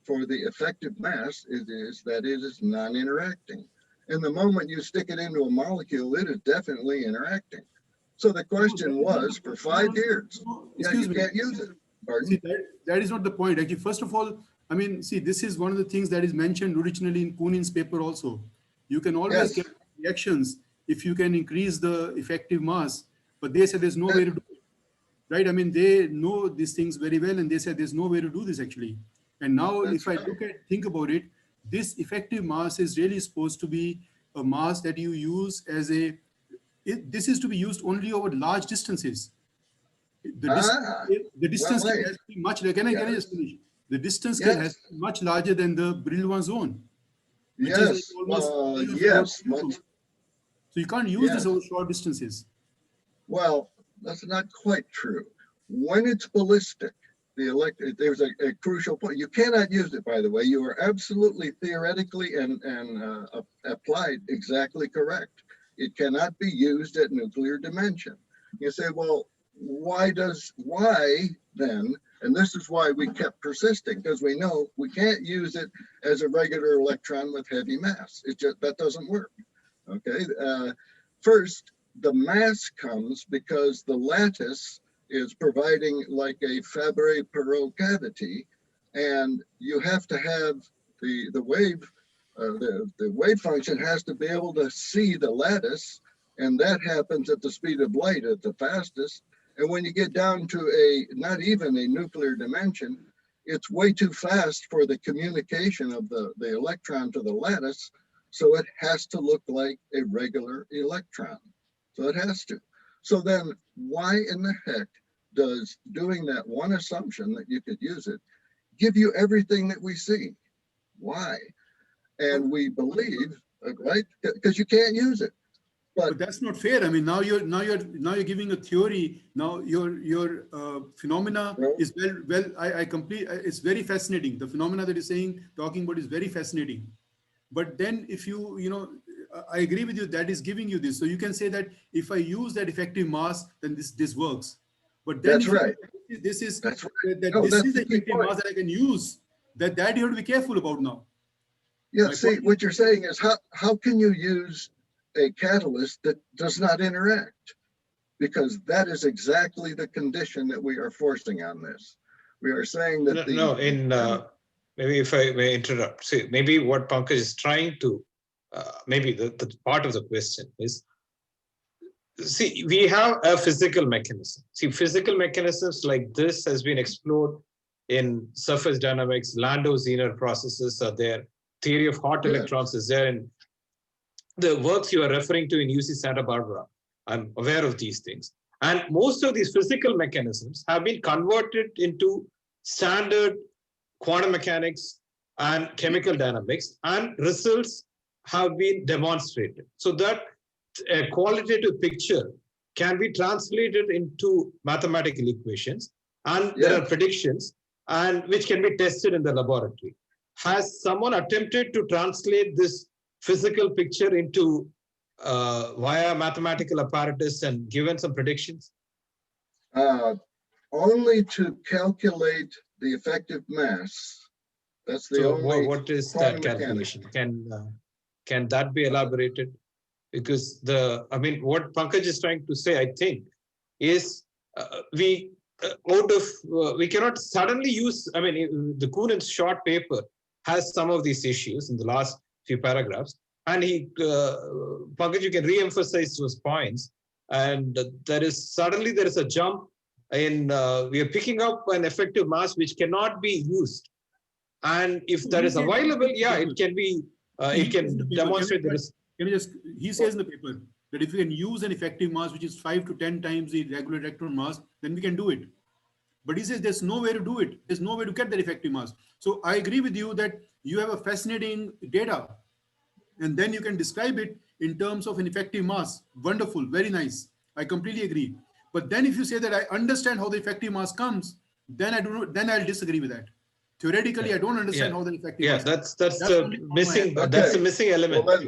for the effective mass is that it is non-interacting. And the moment you stick it into a molecule, it is definitely interacting. So the question was for 5 years. Yeah, Excuse you me. can't use it. Pardon? See, that is not the point. Actually, first of all, I mean, see, this is one of the things that is mentioned originally in Kunin's paper also. You can always Yes. get reactions if you can increase the effective mass, but they said there's no way to do it. Right? I mean, they know these things very well, and they said there's no way to do this actually. And now, That's if I think about it, this effective mass is really supposed to be a mass that you use as a. This is to be used only over large distances. The distance well, scale has to be much. Can I just finish? The distance scale has to be much larger than the Brillouin zone, which is like almost yes. So you can't use this over short distances. Well, that's not quite true. When it's ballistic, there's a crucial point. You cannot use it, by the way. You are absolutely theoretically and applied exactly correct. It cannot be used at nuclear dimension. You say, well, why then? And this is why we kept persisting, because we know we can't use it as a regular electron with heavy mass. It just, that doesn't work. Okay. First, the mass comes because the lattice is providing like a Fabry-Perot cavity, and you have to have the wave, the wave function has to be able to see the lattice, and that happens at the speed of light at the fastest. And when you get down to not even a nuclear dimension, it's way too fast for the communication of the electron to the lattice. So it has to look like a regular electron. So it has to. So then why in the heck does doing that one assumption that you could use it give you everything that we see? Why? And we believe, right? Because you can't use it. But that's not fair. I mean, now you're giving a theory. Now your phenomena is it's very fascinating. The phenomena that you're talking about is very fascinating. But then if I agree with you, that is giving you this. So you can say that if I use that effective mass, then this works. But then that's right. This is the effective mass that I can use. That you have to be careful about now. Yeah, see, what you're saying is how can you use a catalyst that does not interact? Because that is exactly the condition that we are forcing on this. We are saying that maybe if I may interrupt, see, maybe what Pankaj is trying to, maybe the part of the question is, see, we have a physical mechanism. See, physical mechanisms like this has been explored in surface dynamics. Landau-Zener processes are there. Theory of hot electrons is there. And the works you are referring to in UC Santa Barbara, I'm aware of these things. And most of these physical mechanisms have been converted into standard quantum mechanics and chemical dynamics, and results have been demonstrated. So that a qualitative picture can be translated into mathematical equations, and there are predictions and which can be tested in the laboratory. Has someone attempted to translate this physical picture into via mathematical apparatus and given some predictions? Only to calculate the effective mass. That's the only. What is that calculation? Can that be elaborated? Because what Pankaj is trying to say, I think, is we cannot suddenly use. I mean, the Kunin's short paper has some of these issues in the last few paragraphs, and Pankaj, you can re-emphasize those points. And there is a jump in we are picking up an effective mass which cannot be used, and if that is available, it can be. It can demonstrate the risk. He says in the paper that if we can use an effective mass which is 5 to 10 times the regular electron mass, then we can do it. But he says there's no way to do it. There's no way to get that effective mass. So I agree with you that you have a fascinating data, and then you can describe it in terms of an effective mass. Wonderful, very nice. I completely agree. But then if you say that I understand how the effective mass comes, then I'll disagree with that. Theoretically, I don't understand how the effective mass comes. That's the missing. That's the missing element. Well,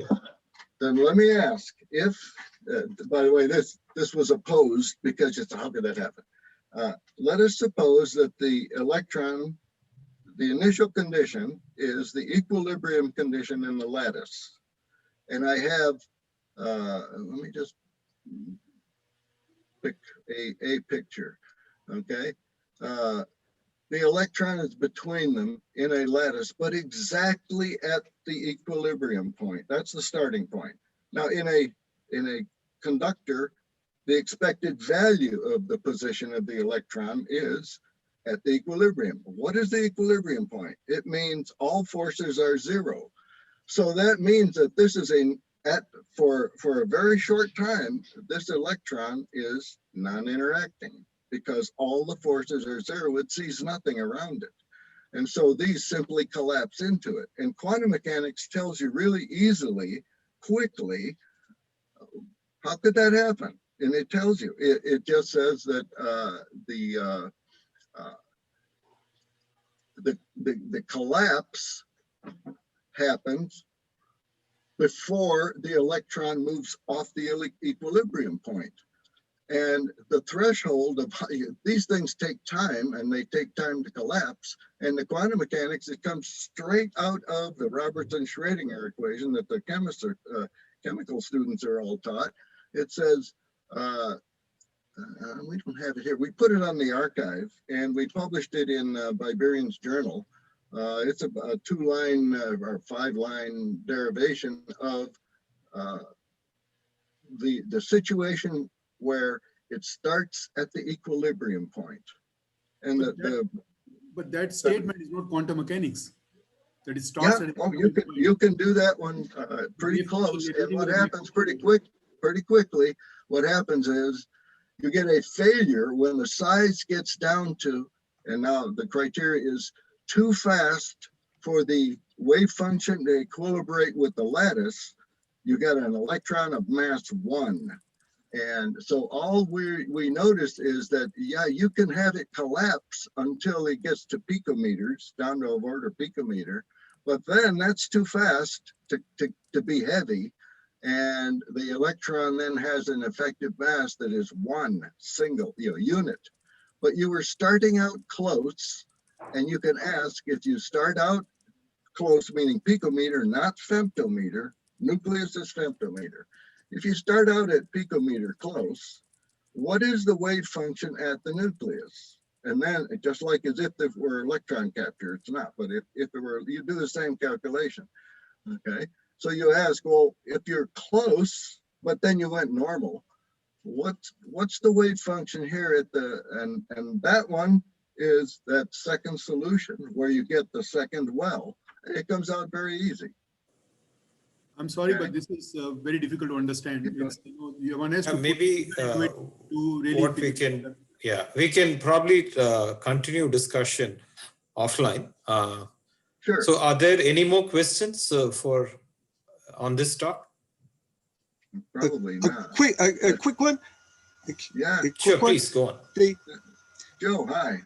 then let me ask if. By the way, this was opposed because how could that happen? Let us suppose that the electron, the initial condition is the equilibrium condition in the lattice. And I have, let me just pick a picture, okay? The electron is between them in a lattice, but exactly at the equilibrium point. That's the starting point. Now, in a conductor, the expected value of the position of the electron is at the equilibrium. What is the equilibrium point? It means all forces are zero. So that means that this is for a very short time, this electron is non-interacting because all the forces are zero. It sees nothing around it. And so these simply collapse into it. And quantum mechanics tells you really easily, quickly, how could that happen? And it tells you, it just says that the collapse happens before the electron moves off the equilibrium point. And the threshold of these things take time, and they take time to collapse. And the quantum mechanics, it comes straight out of the Robertson-Schrödinger equation that the chemical students are all taught. It says, we don't have it here. We put it on the archive, and we published it in Biberian's Journal. It's a 2-line or 5-line derivation of the situation where it starts at the equilibrium point. And but that statement is not quantum mechanics. That it starts at you can do that one pretty close. And what happens pretty quickly, what happens is you get a failure when the size gets down to, and now the criteria is too fast for the wave function to equilibrate with the lattice. You got an electron of mass 1. And so all we noticed is that, yeah, you can have it collapse until it gets to picometers, down to a order picometer, but then that's too fast to be heavy. And the electron then has an effective mass that is 1 single unit. But you were starting out close, and you can ask, if you start out close, meaning picometer, not femtometer, nucleus is femtometer. If you start out at picometer close, what is the wave function at the nucleus? And then, just like as if it were electron capture, it's not, but if it were, you do the same calculation, okay? So you ask, well, if you're close, but then you went normal, what's the wave function here at the, and that one is that second solution where you get the second well. It comes out very easy. I'm sorry, but this is very difficult to understand. It's, one has to maybe to really what we can, we can probably continue discussion offline. Sure. So are there any more questions on this talk? Probably not. A quick one. Yeah. Sure, please go on. Joe, hi.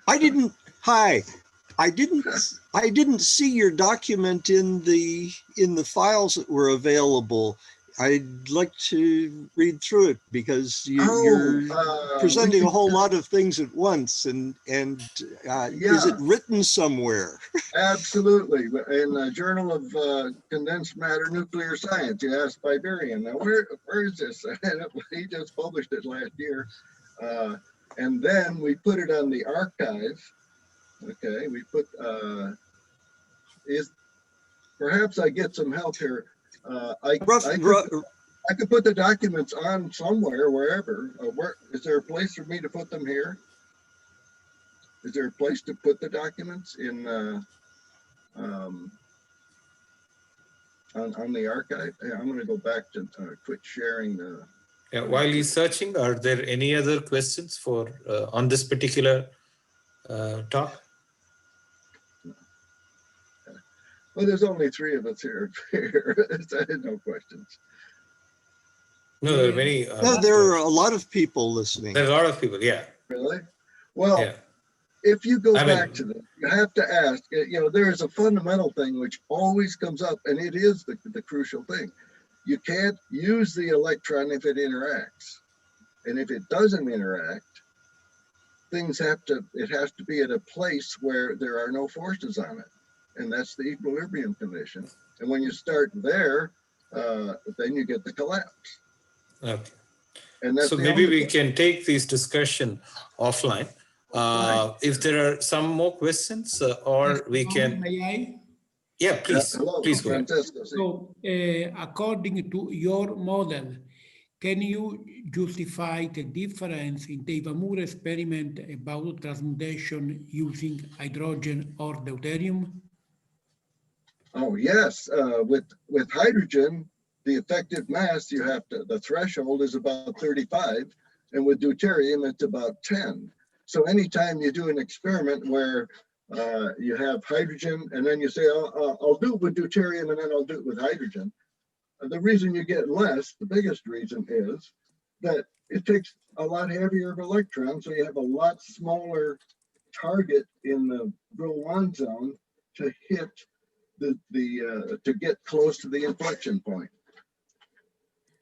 I didn't see your document in the files that were available. I'd like to read through it because you're presenting a whole lot of things at once, and is it written somewhere? Absolutely, in the Journal of Condensed Matter Nuclear Science. You asked Biberian. Now, where is this? He just published it last year, and then we put it on the archive. Okay, we put perhaps I get some help here. I could put the documents on somewhere, wherever. Where is there a place for me to put them here? Is there a place to put the documents in on the archive? I'm going to go back to quit sharing the. While he's searching, are there any other questions for on this particular talk? Well, there's only 3 of us here. No questions. No, there are many. No, there are a lot of people listening. There are a lot of people, yeah. Really? Well, if you go back to this, you have to ask, there is a fundamental thing which always comes up, and it is the crucial thing. You can't use the electron if it interacts. And if it doesn't interact, it has to be at a place where there are no forces on it. And that's the equilibrium condition. And when you start there, then you get the collapse. Okay. And that's So the maybe only we can take this discussion offline. If there are some more questions, or we can. May I? Yeah, please. Hello, Please go ahead. Francesco. So, according to your model, can you justify the difference in the Ivamur experiment about transmutation using hydrogen or deuterium? Oh, yes. With hydrogen, the effective mass you have to, the threshold is about 35. And with deuterium, it's about 10. So anytime you do an experiment where you have hydrogen and then you say, I'll do it with deuterium and then I'll do it with hydrogen. The reason you get less, the biggest reason is that it takes a lot heavier of electrons. So you have a lot smaller target in the Brillouin zone to hit to get close to the inflection point.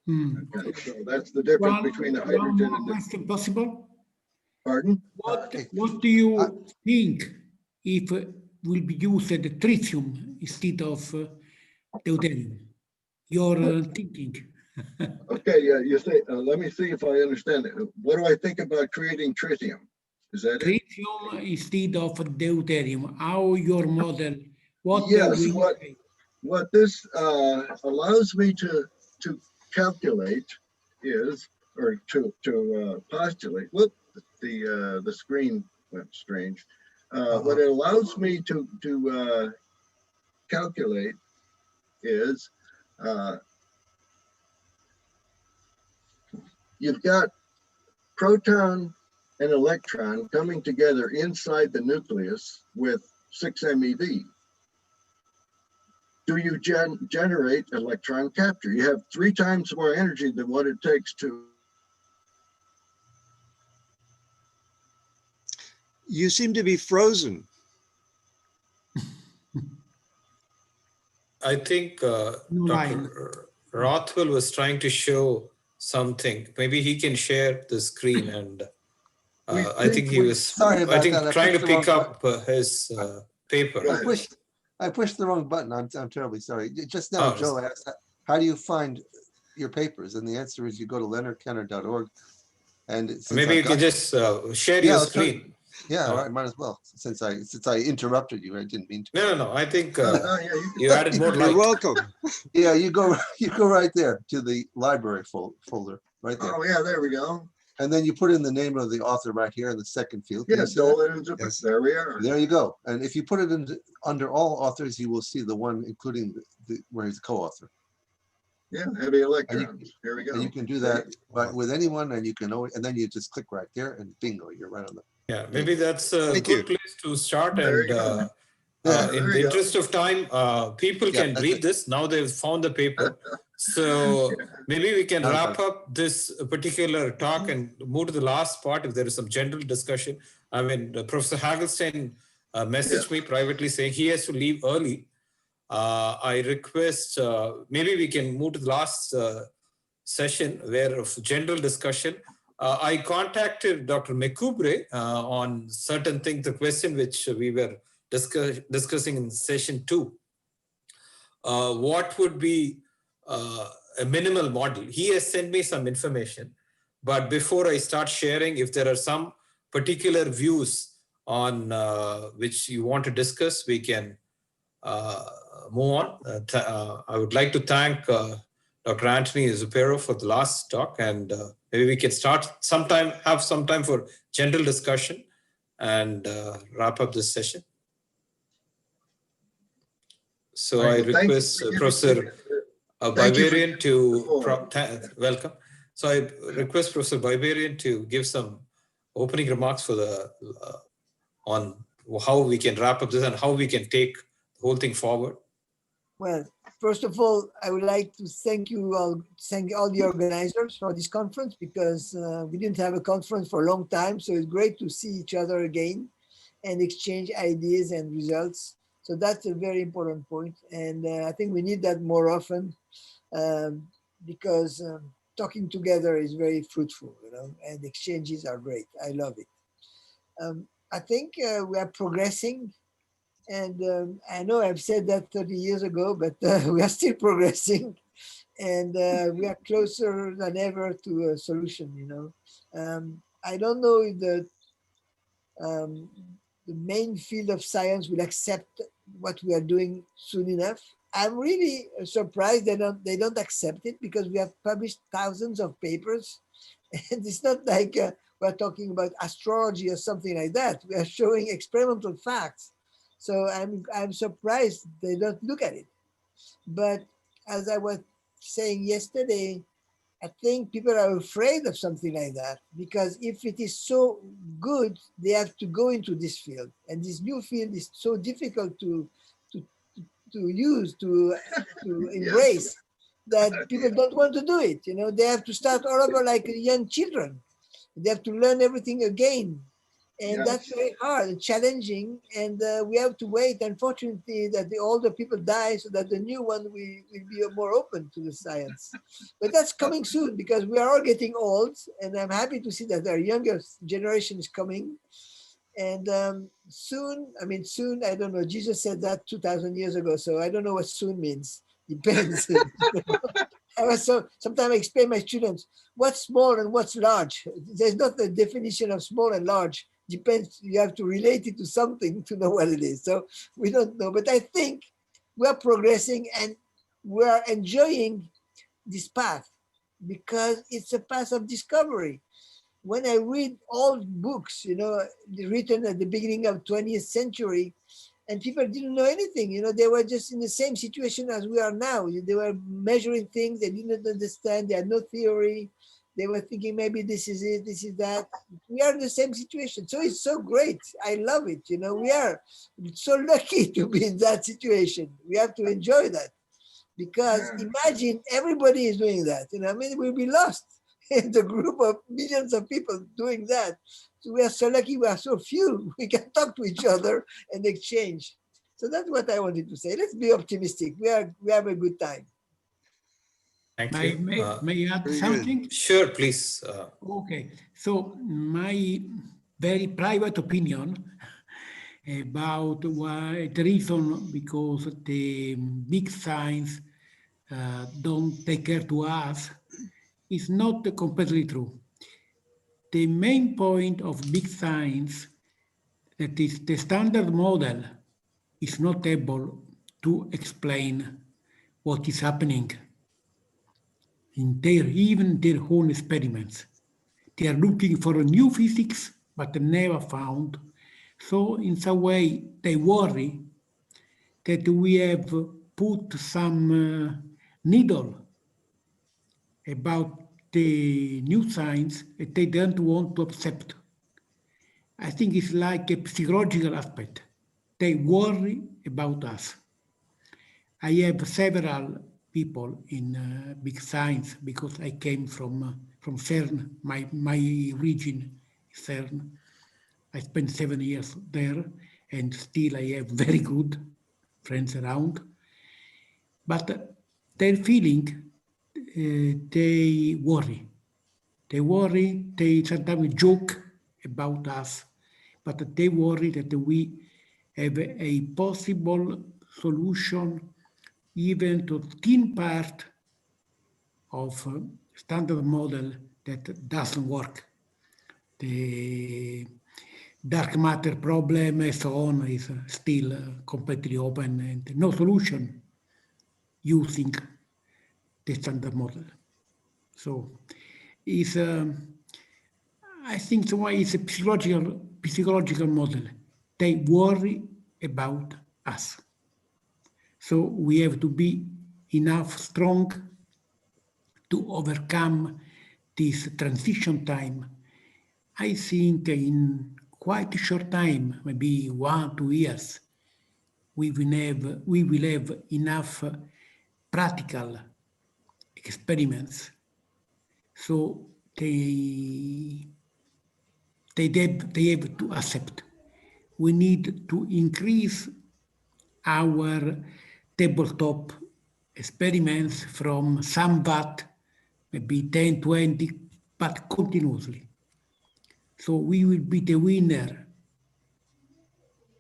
Okay, so that's the difference between the hydrogen and the. Question possible? Pardon? What do you think if will be used tritium instead of deuterium? Your thinking. Okay, yeah, you say. Let me see if I understand it. What do I think about creating tritium? Is that it? Tritium instead of deuterium. How your model? What Yes. What this allows me to calculate is, or to postulate. Whoop, the screen went strange. What it allows me to calculate is you've got proton and electron coming together inside the nucleus with 6 MeV. Do you generate electron capture? You have 3 times more energy than what it takes to. You seem to be frozen. I think Dr. Rothwell was trying to show something. Maybe he can share the screen, and I think he was. Sorry about that. Trying to pick up his paper. I pushed the wrong button. I'm terribly sorry. Just now, Joe asked, how do you find your papers? And the answer is you go to leonardkenner.org. And maybe you can just share your screen. Yeah, all right, might as well. Since I interrupted you, I didn't mean to. No. I think you added more light. You're welcome. Yeah, you go right there to the library folder, right there. Oh yeah, there we go. And then you put in the name of the author right here in the second field. Yes, yes. There we are. There you go. And if you put it under all authors, you will see the one including where he's co-author. Yeah, heavy electrons. Here we go. And you can do that with anyone, and you can always, and then you just click right there, and bingo, you're right on the. Yeah, maybe that's a good place to start. And in the interest of time, people can read this. Now they've found the paper. So maybe we can wrap up this particular talk and move to the last part if there is some general discussion. I mean, Professor Hagelstein messaged me privately saying he has to leave early. I request, maybe we can move to the last session where of general discussion. I contacted Dr. Mekubre on certain things, the question which we were discussing in session 2. What would be a minimal model? He has sent me some information, but before I start sharing, if there are some particular views on which you want to discuss, we can move on. I would like to thank Dr. Anthony Zupero for the last talk, and maybe we can have some time for general discussion and wrap up this session. So I request Professor Biberian to welcome. So I request Professor Biberian to give some opening remarks for on how we can wrap up this and how we can take the whole thing forward. Well, first of all, I would like to thank all the organizers for this conference, because we didn't have a conference for a long time. So it's great to see each other again and exchange ideas and results. So that's a very important point. And I think we need that more often because talking together is very fruitful, and exchanges are great. I love it. I think we are progressing. And I know I've said that 30 years ago, but we are still progressing. And we are closer than ever to a solution, you know. I don't know if um, the main field of science will accept what we are doing soon enough. I'm really surprised they don't accept it, because we have published thousands of papers, and it's not like we're talking about astrology or something like that. We are showing experimental facts. So I'm surprised they don't look at it. But as I was saying yesterday, I think people are afraid of something like that, because if it is so good, they have to go into this field, and this new field is so difficult to, to use, to embrace, that people don't want to do it. You know, they have to start all over like young children. They have to learn everything again, and that's very hard and challenging. And we have to wait, unfortunately, that the older people die, so that the new one will be more open to the science. But that's coming soon, because we are all getting old, and I'm happy to see that our younger generation is coming. And soon, I mean, soon, I don't know, Jesus said that 2,000 years ago, so I don't know what soon means. Depends. Sometimes I explain my students what's small and what's large. There's not a definition of small and large. Depends, you have to relate it to something to know what it is. So we don't know, but I think we're progressing, and we're enjoying this path, because it's a path of discovery. When I read old books, you know, written at the beginning of 20th century, and people didn't know anything, you know, they were just in the same situation as we are now. They were measuring things, they didn't understand, they had no theory. They were thinking maybe this is it, this is that. We are in the same situation. So it's so great. I love it. You know, we are so lucky to be in that situation. We have to enjoy that, because imagine everybody is doing that. You know, I mean, we'll be lost in the group of millions of people doing that. So we are so lucky, we are so few. We can talk to each other and exchange. So that's what I wanted to say. Let's be optimistic. We have a good time. Thank May, you. may I add very something? good. Sure, please. Okay, so my very private opinion about why the reason because the big science don't take care to us is not completely true. The main point of big science, that is the standard model, is not able to explain what is happening in even their own experiments. They are looking for a new physics, but never found. So in some way, they worry that we have put some needle about the new science that they don't want to accept. I think it's like a psychological aspect. They worry about us. I have several people in big science, because I came from CERN, my region is CERN. I spent 7 years there, and still I have very good friends around. But their feeling, they worry. They worry, they sometimes joke about us, but they worry that we have a possible solution even to thin part of standard model that doesn't work. The dark matter problem and so on is still completely open, and no solution using the standard model. So it's, I think why it's a psychological model. They worry about us. So we have to be enough strong to overcome this transition time. I think in quite a short time, maybe 1, 2 years, we will have enough practical experiments. So they have to accept. We need to increase our tabletop experiments from some watt, maybe 10, 20, but continuously. So we will be the winner.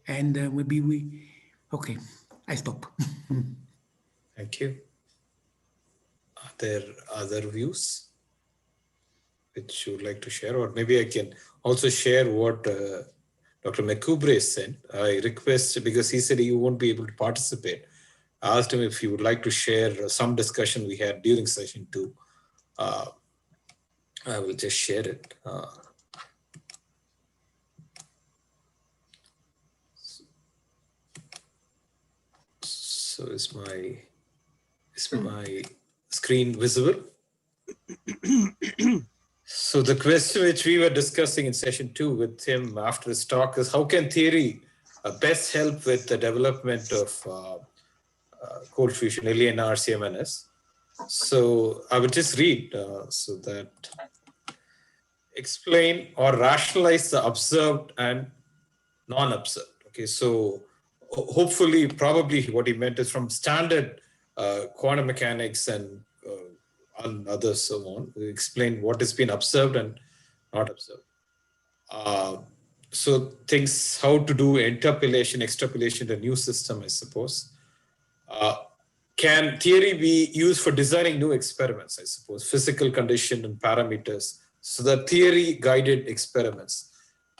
And maybe okay, I stop. Thank you. there other views which you would like to share? Or maybe I can also share what Dr. McCubre sent. I request, because he said he won't be able to participate, I asked him if he would like to share some discussion we had during session 2. I will just share it. So is my screen visible? So the question which we were discussing in session 2 with him after his talk is, how can theory best help with the development of cold fusion, LENR, CMNS? So I would just read so that explain or rationalize the observed and non-observed. Okay, so hopefully, probably what he meant is from standard quantum mechanics and others, so on. We explain what has been observed and not observed. So things, how to do interpolation, extrapolation, the new system, I suppose. Can theory be used for designing new experiments, I suppose, physical condition and parameters? So the theory-guided experiments,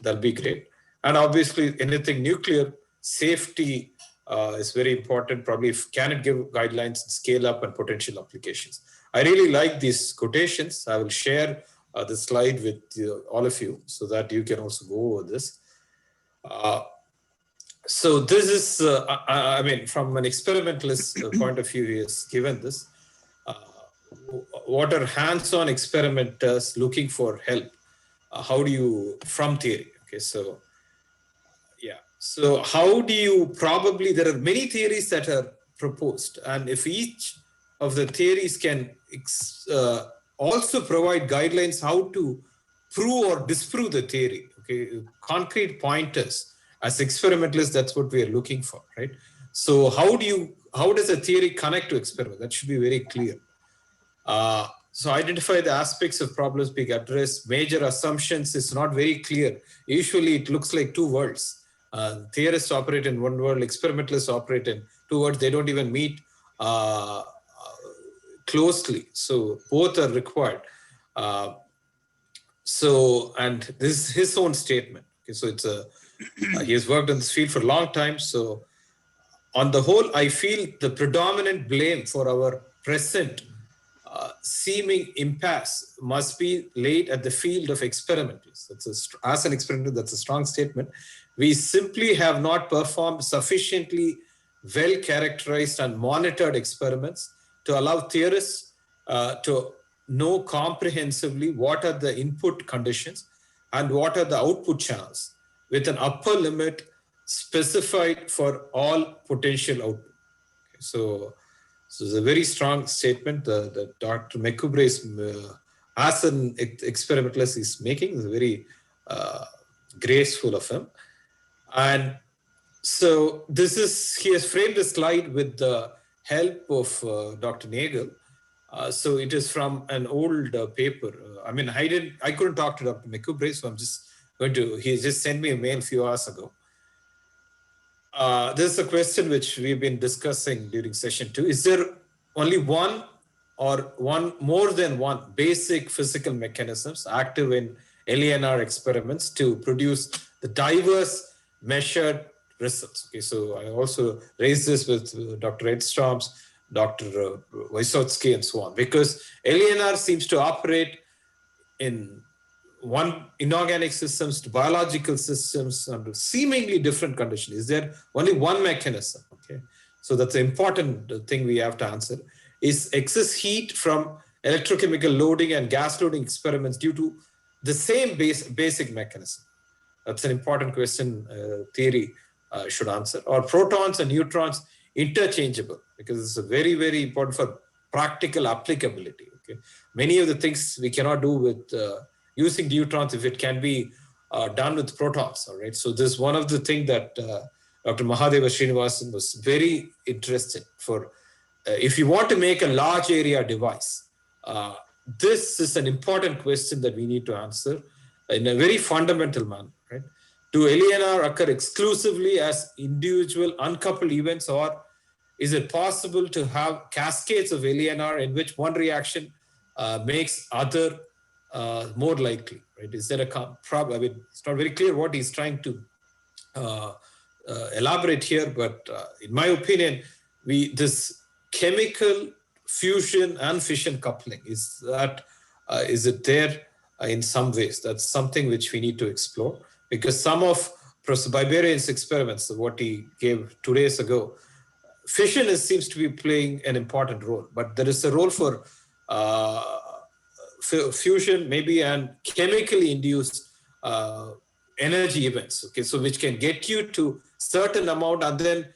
that'll be great. And obviously, anything nuclear, safety is very important. Probably, can it give guidelines, scale up, and potential applications? I really like these quotations. I will share the slide with all of you so that you can also go over this. So this is, I mean, from an experimentalist point of view, he has given this. What are hands-on experimenters looking for help? How do you, from theory? Okay, so yeah. So how do you probably, there are many theories that are proposed. And if each of the theories can also provide guidelines how to prove or disprove the theory, okay, concrete pointers. As experimentalists, that's what we are looking for, right? So how does a theory connect to experiment? That should be very clear. So identify the aspects of problems being addressed. Major assumptions is not very clear. Usually it looks like two worlds. Theorists operate in one world, experimentalists operate in two worlds. They don't even meet closely. So both are required. And this is his own statement. Okay, so it's he has worked in this field for a long time. So on the whole, I feel the predominant blame for our present seeming impasse must be laid at the field of experimentalists. As an experimentalist, that's a strong statement. We simply have not performed sufficiently well characterized and monitored experiments to allow theorists to know comprehensively what are the input conditions and what are the output channels, with an upper limit specified for all potential output. Okay, so it's a very strong statement that Dr. McCubre as an experimentalist is making. Is very graceful of him. And so he has framed the slide with the help of Dr. Nagel. So it is from an old paper. I mean, I couldn't talk to Dr. McCubre, so I'm just he just sent me a mail a few hours ago. This is a question which we've been discussing during session 2. Is there only one or more than one basic physical mechanisms active in LENR experiments to produce the diverse measured results? Okay, so I also raised this with Dr. Edstrom's, Dr. Wysotsky, and so on, because LENR seems to operate in inorganic systems to biological systems under seemingly different conditions. Is there only one mechanism? Okay, so that's an important thing we have to answer. Is excess heat from electrochemical loading and gas loading experiments due to the same basic mechanism? That's an important question theory should answer. Or protons and neutrons interchangeable? Because it's very, very important for practical applicability. Okay, many of the things we cannot do with using neutrons if it can be done with protons. All right. So this is one of the things that Dr. Mahadeva Srinivasan was very interested for. If you want to make a large area device, this is an important question that we need to answer in a very fundamental manner. Right? Do LENR occur exclusively as individual uncoupled events, or is it possible to have cascades of LENR in which one reaction makes other more likely, right? Is there a problem? I mean, it's not very clear what he's trying to elaborate here, but in my opinion, this chemical fusion and fission coupling, is it there in some ways? That's something which we need to explore, because some of Professor Biberian's experiments, what he gave 2 days ago, fission seems to be playing an important role, but there is a role for fusion, maybe, and chemically induced energy events, okay, so which can get you to certain amount and then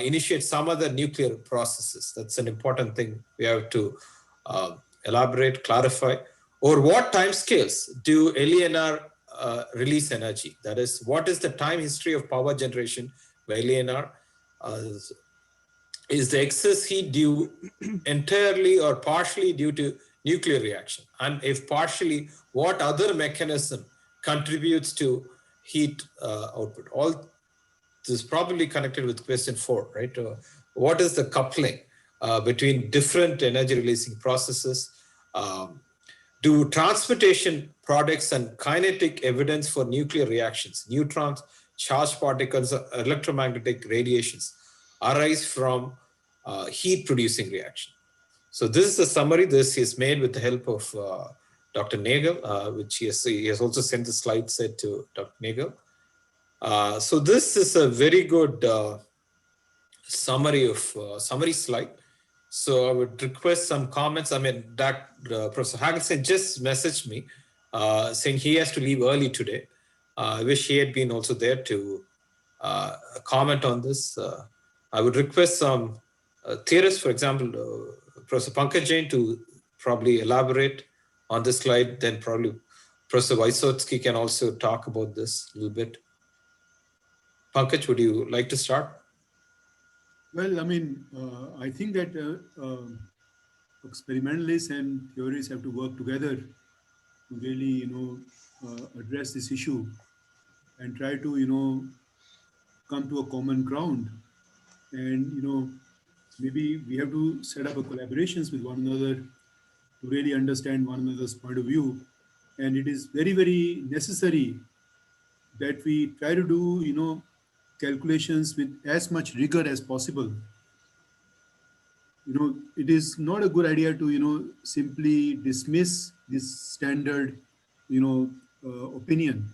initiate some other nuclear processes. That's an important thing we have to elaborate, clarify. Or what time scales do LENR release energy? That is, what is the time history of power generation by LENR? Is the excess heat due entirely or partially due to nuclear reaction? And if partially, what other mechanism contributes to heat output? All this is probably connected with question 4, right? What is the coupling between different energy releasing processes? Do transportation products and kinetic evidence for nuclear reactions, neutrons, charged particles, electromagnetic radiations arise from heat producing reaction? So this is a summary. This is made with the help of Dr. Nagel, which he has also sent the slide set to Dr. Nagel. So this is a very good summary slide. So I would request some comments. I mean, Professor Hagelstein just messaged me saying he has to leave early today. I wish he had been also there to comment on this. I would request some theorists, for example, Professor Pankaj Jain, to probably elaborate on this slide. Then probably Professor Vysotsky can also talk about this a little bit. Pankaj, would you like to start? Well, I mean, I think that experimentalists and theorists have to work together to really, address this issue and try to, come to a common ground. And, maybe we have to set up a collaborations with one another to really understand one another's point of view. And it is very, very necessary that we try to do, calculations with as much rigor as possible. It is not a good idea to, simply dismiss this standard, opinion,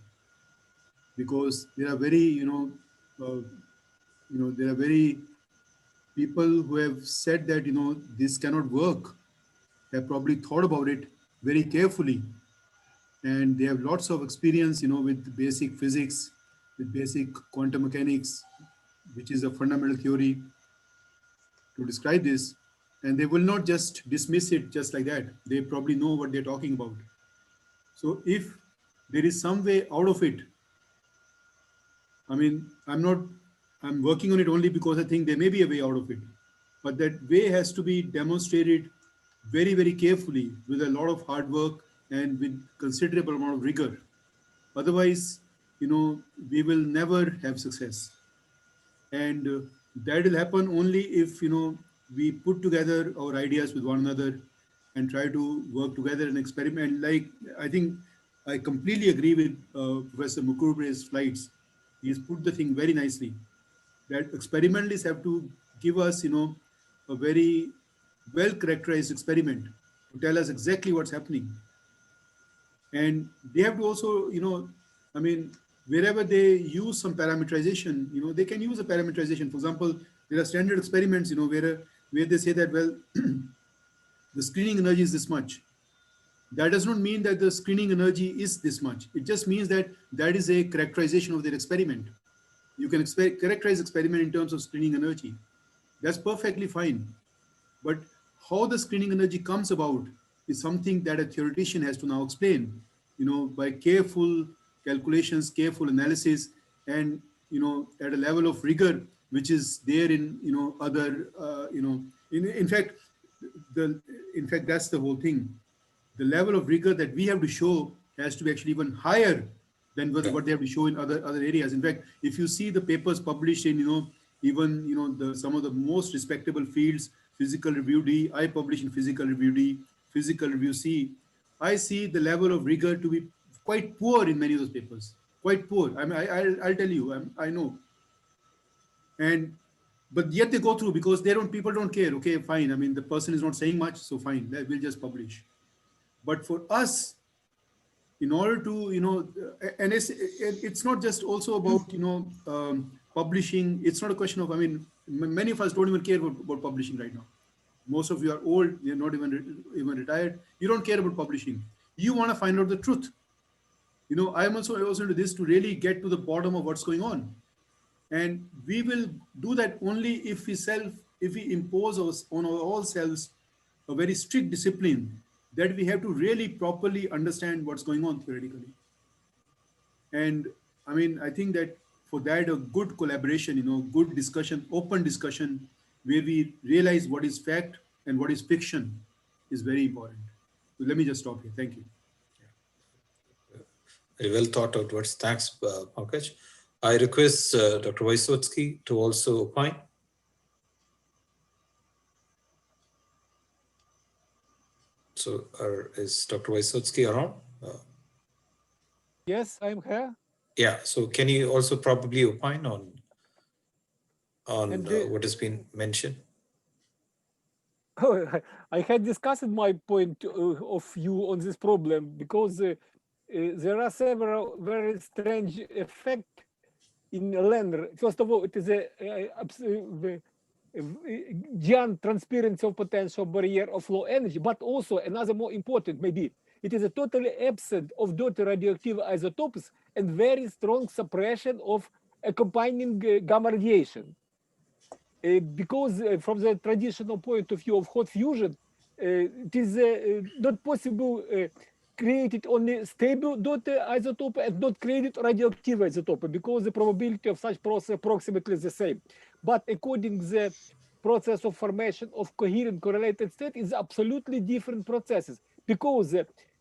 because there are very, there are very people who have said that, this cannot work, have probably thought about it very carefully. And they have lots of experience, with basic physics, with basic quantum mechanics, which is a fundamental theory to describe this. And they will not just dismiss it just like that. They probably know what they're talking about. So if there is some way out of it, I mean, I'm working on it only because I think there may be a way out of it. But that way has to be demonstrated very, very carefully with a lot of hard work and with considerable amount of rigor. Otherwise, we will never have success. And that will happen only if, we put together our ideas with one another and try to work together and experiment. Like, I think I completely agree with Professor Mukurube's slides. He's put the thing very nicely, that experimentalists have to give us, a very well-characterized experiment to tell us exactly what's happening. And they have to also, I mean, wherever they use some parameterization, they can use a parameterization. For example, there are standard experiments, where they say that, well, the screening energy is this much. That does not mean that the screening energy is this much. It just means that that is a characterization of their experiment. You can characterize experiment in terms of screening energy. That's perfectly fine. But how the screening energy comes about is something that a theoretician has to now explain, by careful calculations, careful analysis, and, at a level of rigor, which is there in, other, in fact, that's the whole thing. The level of rigor that we have to show has to be actually even higher than what they have to show in other areas. In fact, if you see the papers published in, even some of the most respectable fields, Physical Review D, I publish in Physical Review D, Physical Review C. I see the level of rigor to be quite poor in many of those papers. Quite poor. I mean, I'll tell you, I know. And but yet they go through because people don't care. Okay, fine. I mean, the person is not saying much, so fine. We'll just publish. But for us, in order to and it's not just also about publishing. It's not a question of, I mean, many of us don't even care about publishing right now. Most of you are old, you're not even retired, you don't care about publishing. You want to find out the truth. I'm also into this to really get to the bottom of what's going on, and we will do that only if we impose on ourselves a very strict discipline that we have to really properly understand what's going on theoretically. And I mean, I think that for that, a good collaboration, good discussion, open discussion, where we realize what is fact and what is fiction is very important. So let me just stop here. Thank you. Very well thought out words. Thanks, Pankaj. I request Dr. Vysotsky to also opine. So is Dr. Vysotsky around? Yes, I'm here. Yeah, so can you also probably opine on what has been mentioned? I had discussed my point of view on this problem because there are several very strange effects in LENR. First of all, it is a giant transparency of potential barrier of low energy, but also another more important, maybe, it is a totally absent of daughter radioactive isotopes and very strong suppression of accompanying gamma radiation. Because from the traditional point of view of hot fusion, it is not possible created only stable daughter isotope and not created radioactive isotope, because the probability of such process approximately the same. But according to the process of formation of coherent correlated state is absolutely different processes, because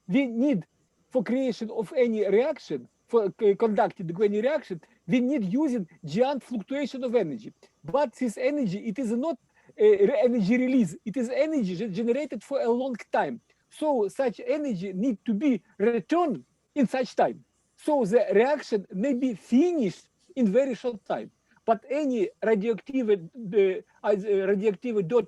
we need for creation of any reaction, for conducting any reaction, we need using giant fluctuation of energy. But this energy, it is not energy release, it is energy generated for a long time. So such energy need to be returned in such time. So the reaction may be finished in very short time. But any radioactive dot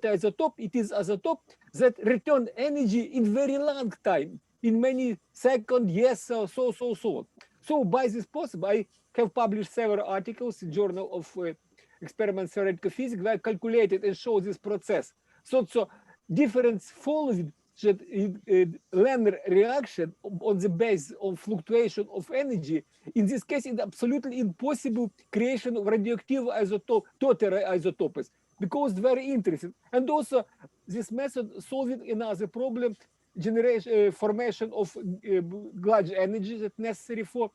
isotope, it is isotope that return energy in very long time, in many seconds, yes, so on. So by this possible, I have published several articles in Journal of Experiments Theoretical Physics where I calculated and show this process. So difference following that LENR reaction on the basis of fluctuation of energy. In this case, it's absolutely impossible creation of radioactive isotope, daughter isotopes, because it's very interesting. And also, this method solving another problem, generation formation of large energy that's necessary for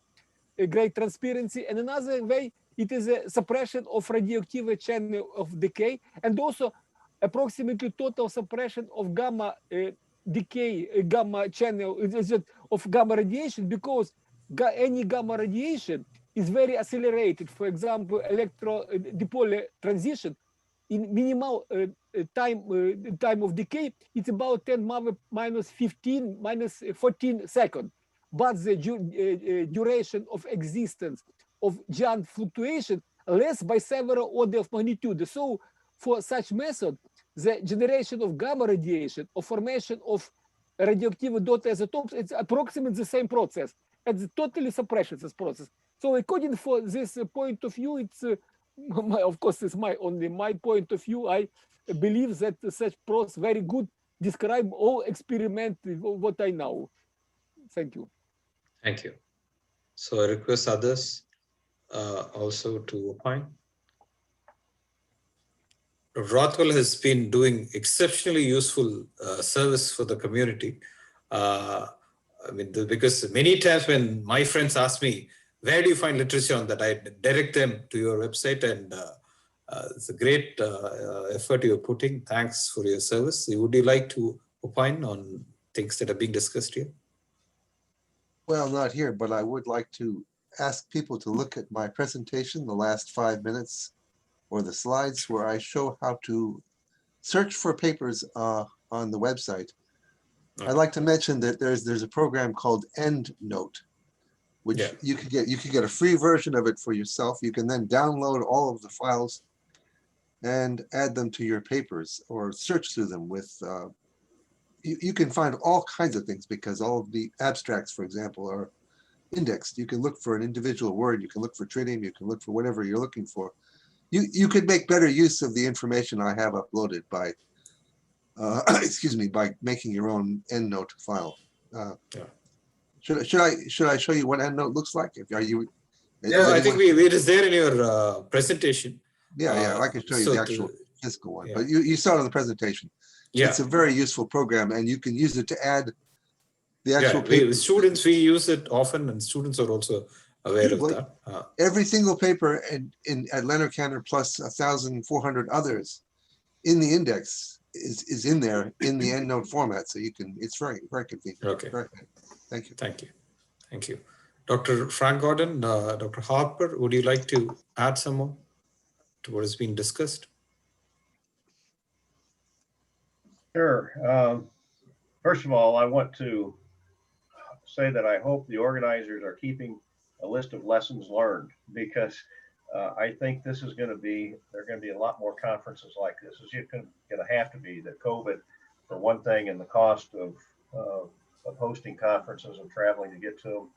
great transparency. And another way, it is a suppression of radioactive channel of decay, and also approximately total suppression of gamma decay, gamma channel of gamma radiation, because any gamma radiation is very accelerated. For example, electro-dipolar transition in minimal time of decay, it's about 10 minus 15 minus 14 seconds. But the duration of existence of giant fluctuation less by several order of magnitude. So for such method, the generation of gamma radiation or formation of radioactive daughter isotopes, it's approximately the same process. It's totally suppresses this process. So according for this point of view, it's of course it's only my point of view. I believe that such process very good describe all experiment what I know. Thank you. Thank you. So I request others also to opine. Rothwell has been doing exceptionally useful service for the community. I mean, because many times when my friends ask me, where do you find literature on that, I direct them to your website, and it's a great effort you're putting. Thanks for your service. Would you like to opine on things that are being discussed here? Well, not here, but I would like to ask people to look at my presentation, the last 5 minutes. or the slides where I show how to search for papers on the website. I'd like to mention that there's a program called EndNote, which you could get a free version of it for yourself. You can then download all of the files and add them to your papers or search through them with. You can find all kinds of things because all of the abstracts, for example, are indexed. You can look for an individual word. You can look for tritium. You can look for whatever you're looking for. You could make better use of the information I have uploaded by, excuse me, by making your own EndNote file. Should I show you what EndNote looks like? Are you? Yeah, I think it is there in your presentation. Yeah, I can show you the actual physical one, but you saw it in the presentation. Yeah. It's a very useful program, and you can use it to add the actual paper. Students, we use it often, and students are also aware of that. Every single paper at LENR Cantor plus 1,400 others in the index is in there in the EndNote format, so you can. It's very, very convenient. Okay. Very good. Thank you. Thank you. Thank you. Dr. Frank Gordon, Dr. Harper, would you like to add some more to what has been discussed? Sure. First of all, I want to say that I hope the organizers are keeping a list of lessons learned, because I think this is going to be, there are going to be a lot more conferences like this. It's going to have to be. That COVID, for one thing, and the cost of hosting conferences and traveling to get to them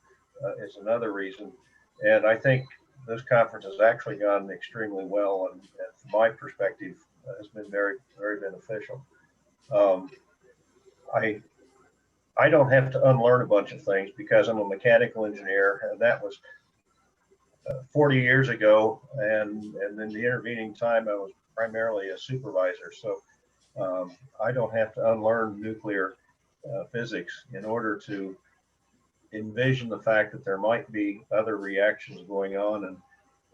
is another reason. And I think this conference has actually gone extremely well, and from my perspective, has been very, very beneficial. I don't have to unlearn a bunch of things because I'm a mechanical engineer, and that was 40 years ago. And in the intervening time, I was primarily a supervisor. So I don't have to unlearn nuclear physics in order to envision the fact that there might be other reactions going on.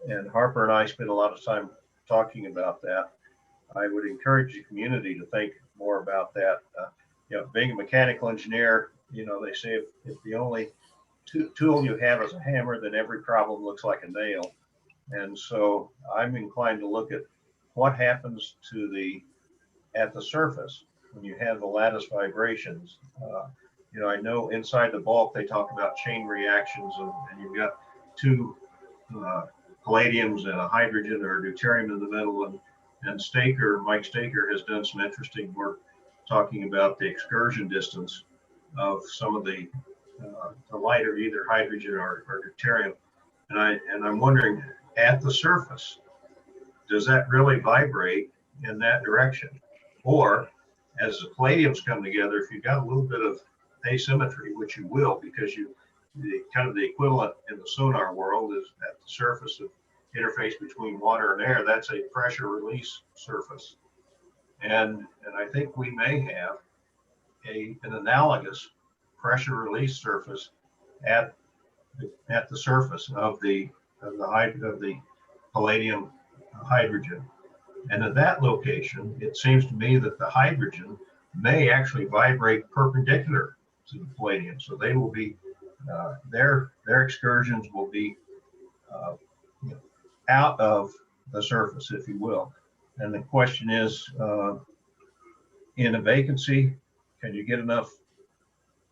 And Harper and I spent a lot of time talking about that. I would encourage the community to think more about that. Being a mechanical engineer, they say if the only tool you have is a hammer, then every problem looks like a nail. And so I'm inclined to look at what happens at the surface when you have the lattice vibrations. I know inside the bulk they talk about chain reactions, and you've got two palladiums and a hydrogen or a deuterium in the middle, and Mike Staker has done some interesting work talking about the excursion distance of some of the lighter, either hydrogen or deuterium. And I'm wondering, at the surface, does that really vibrate in that direction? Or as the palladiums come together, if you've got a little bit of asymmetry, which you will, because the equivalent in the sonar world is at the surface of interface between water and air, that's a pressure release surface. And I think we may have an analogous pressure release surface at the surface of the palladium hydrogen. And at that location, it seems to me that the hydrogen may actually vibrate perpendicular to the palladium. So they will be, their excursions will be out of the surface, if you will. And the question is, in a vacancy, can you get enough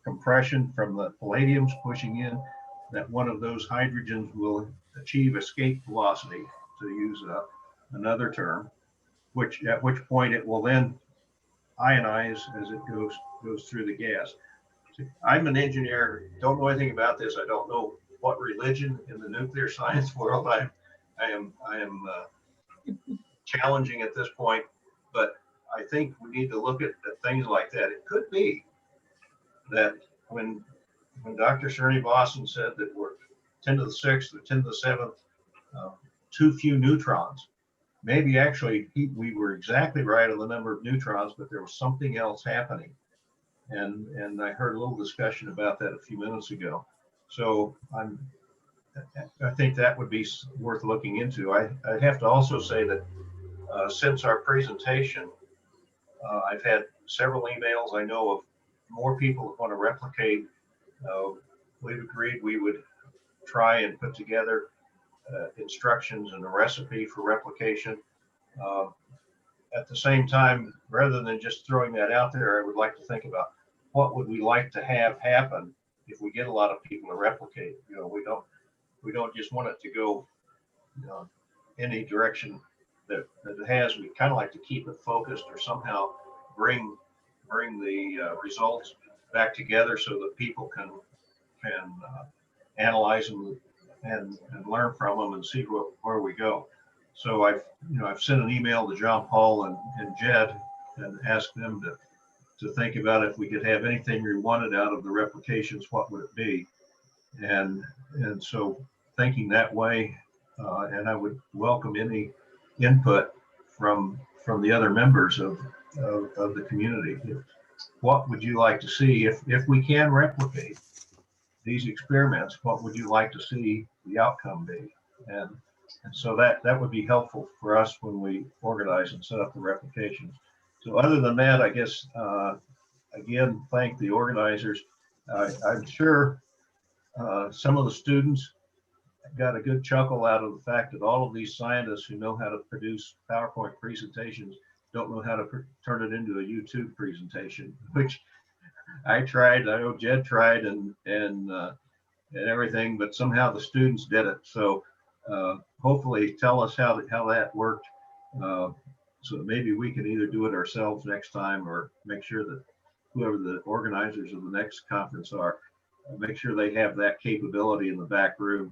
compression from the palladiums pushing in that one of those hydrogens will achieve escape velocity, to use another term, at which point it will then ionize as it goes through the gas. I'm an engineer, don't know anything about this. I don't know what religion in the nuclear science world I am challenging at this point, but I think we need to look at things like that. It could be that when Dr. Srinivasan said that we're 10 to the 6th or 10 to the 7th, too few neutrons, maybe actually we were exactly right on the number of neutrons, but there was something else happening. And I heard a little discussion about that a few minutes ago. So I think that would be worth looking into. I have to also say that since our presentation, I've had several emails. I know of more people that want to replicate. We've agreed we would try and put together instructions and a recipe for replication. At the same time, rather than just throwing that out there, I would like to think about what would we like to have happen if we get a lot of people to replicate. You know, we don't just want it to go, you know, any direction that it has. We kind of like to keep it focused or somehow bring the results back together so that people can analyze them and learn from them and see where we go. So I've sent an email to John Paul and Jed and asked them to think about if we could have anything we wanted out of the replications, what would it be? And so thinking that way, and I would welcome any input from the other members of the community. What would you like to see if we can replicate these experiments? What would you like to see the outcome be? And so that would be helpful for us when we organize and set up the replications. So other than that, I guess, again, thank the organizers. I'm sure some of the students got a good chuckle out of the fact that all of these scientists who know how to produce PowerPoint presentations don't know how to turn it into a YouTube presentation, which I tried. I know Jed tried and everything, but somehow the students did it. So hopefully tell us how that worked, so that maybe we can either do it ourselves next time or make sure that whoever the organizers of the next conference are, make sure they have that capability in the back room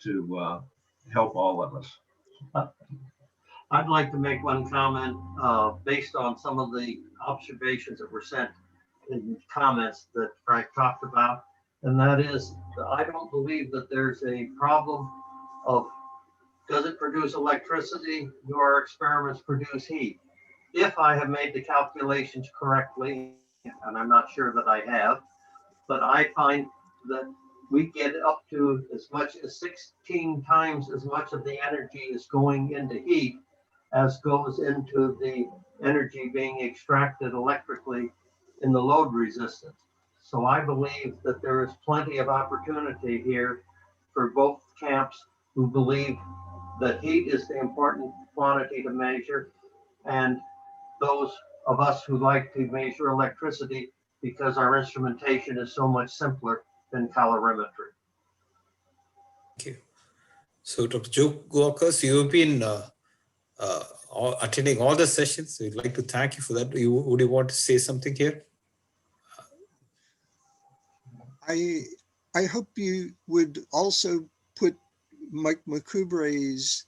to help all of us. I'd like to make one comment based on some of the observations that were sent in comments that Frank talked about, and that is, I don't believe that there's a problem of does it produce electricity? Do our experiments produce heat? If I have made the calculations correctly, and I'm not sure that I have, but I find that we get up to as much as 16 times as much of the energy is going into heat as goes into the energy being extracted electrically in the load resistance. So I believe that there is plenty of opportunity here for both camps who believe that heat is the important quantity to measure, and those of us who like to measure electricity because our instrumentation is so much simpler than calorimetry. Thank you. So Dr. Joe Walkers, you've been attending all the sessions. We'd like to thank you for that. Would you want to say something here? I hope you would also put Mike Makubre's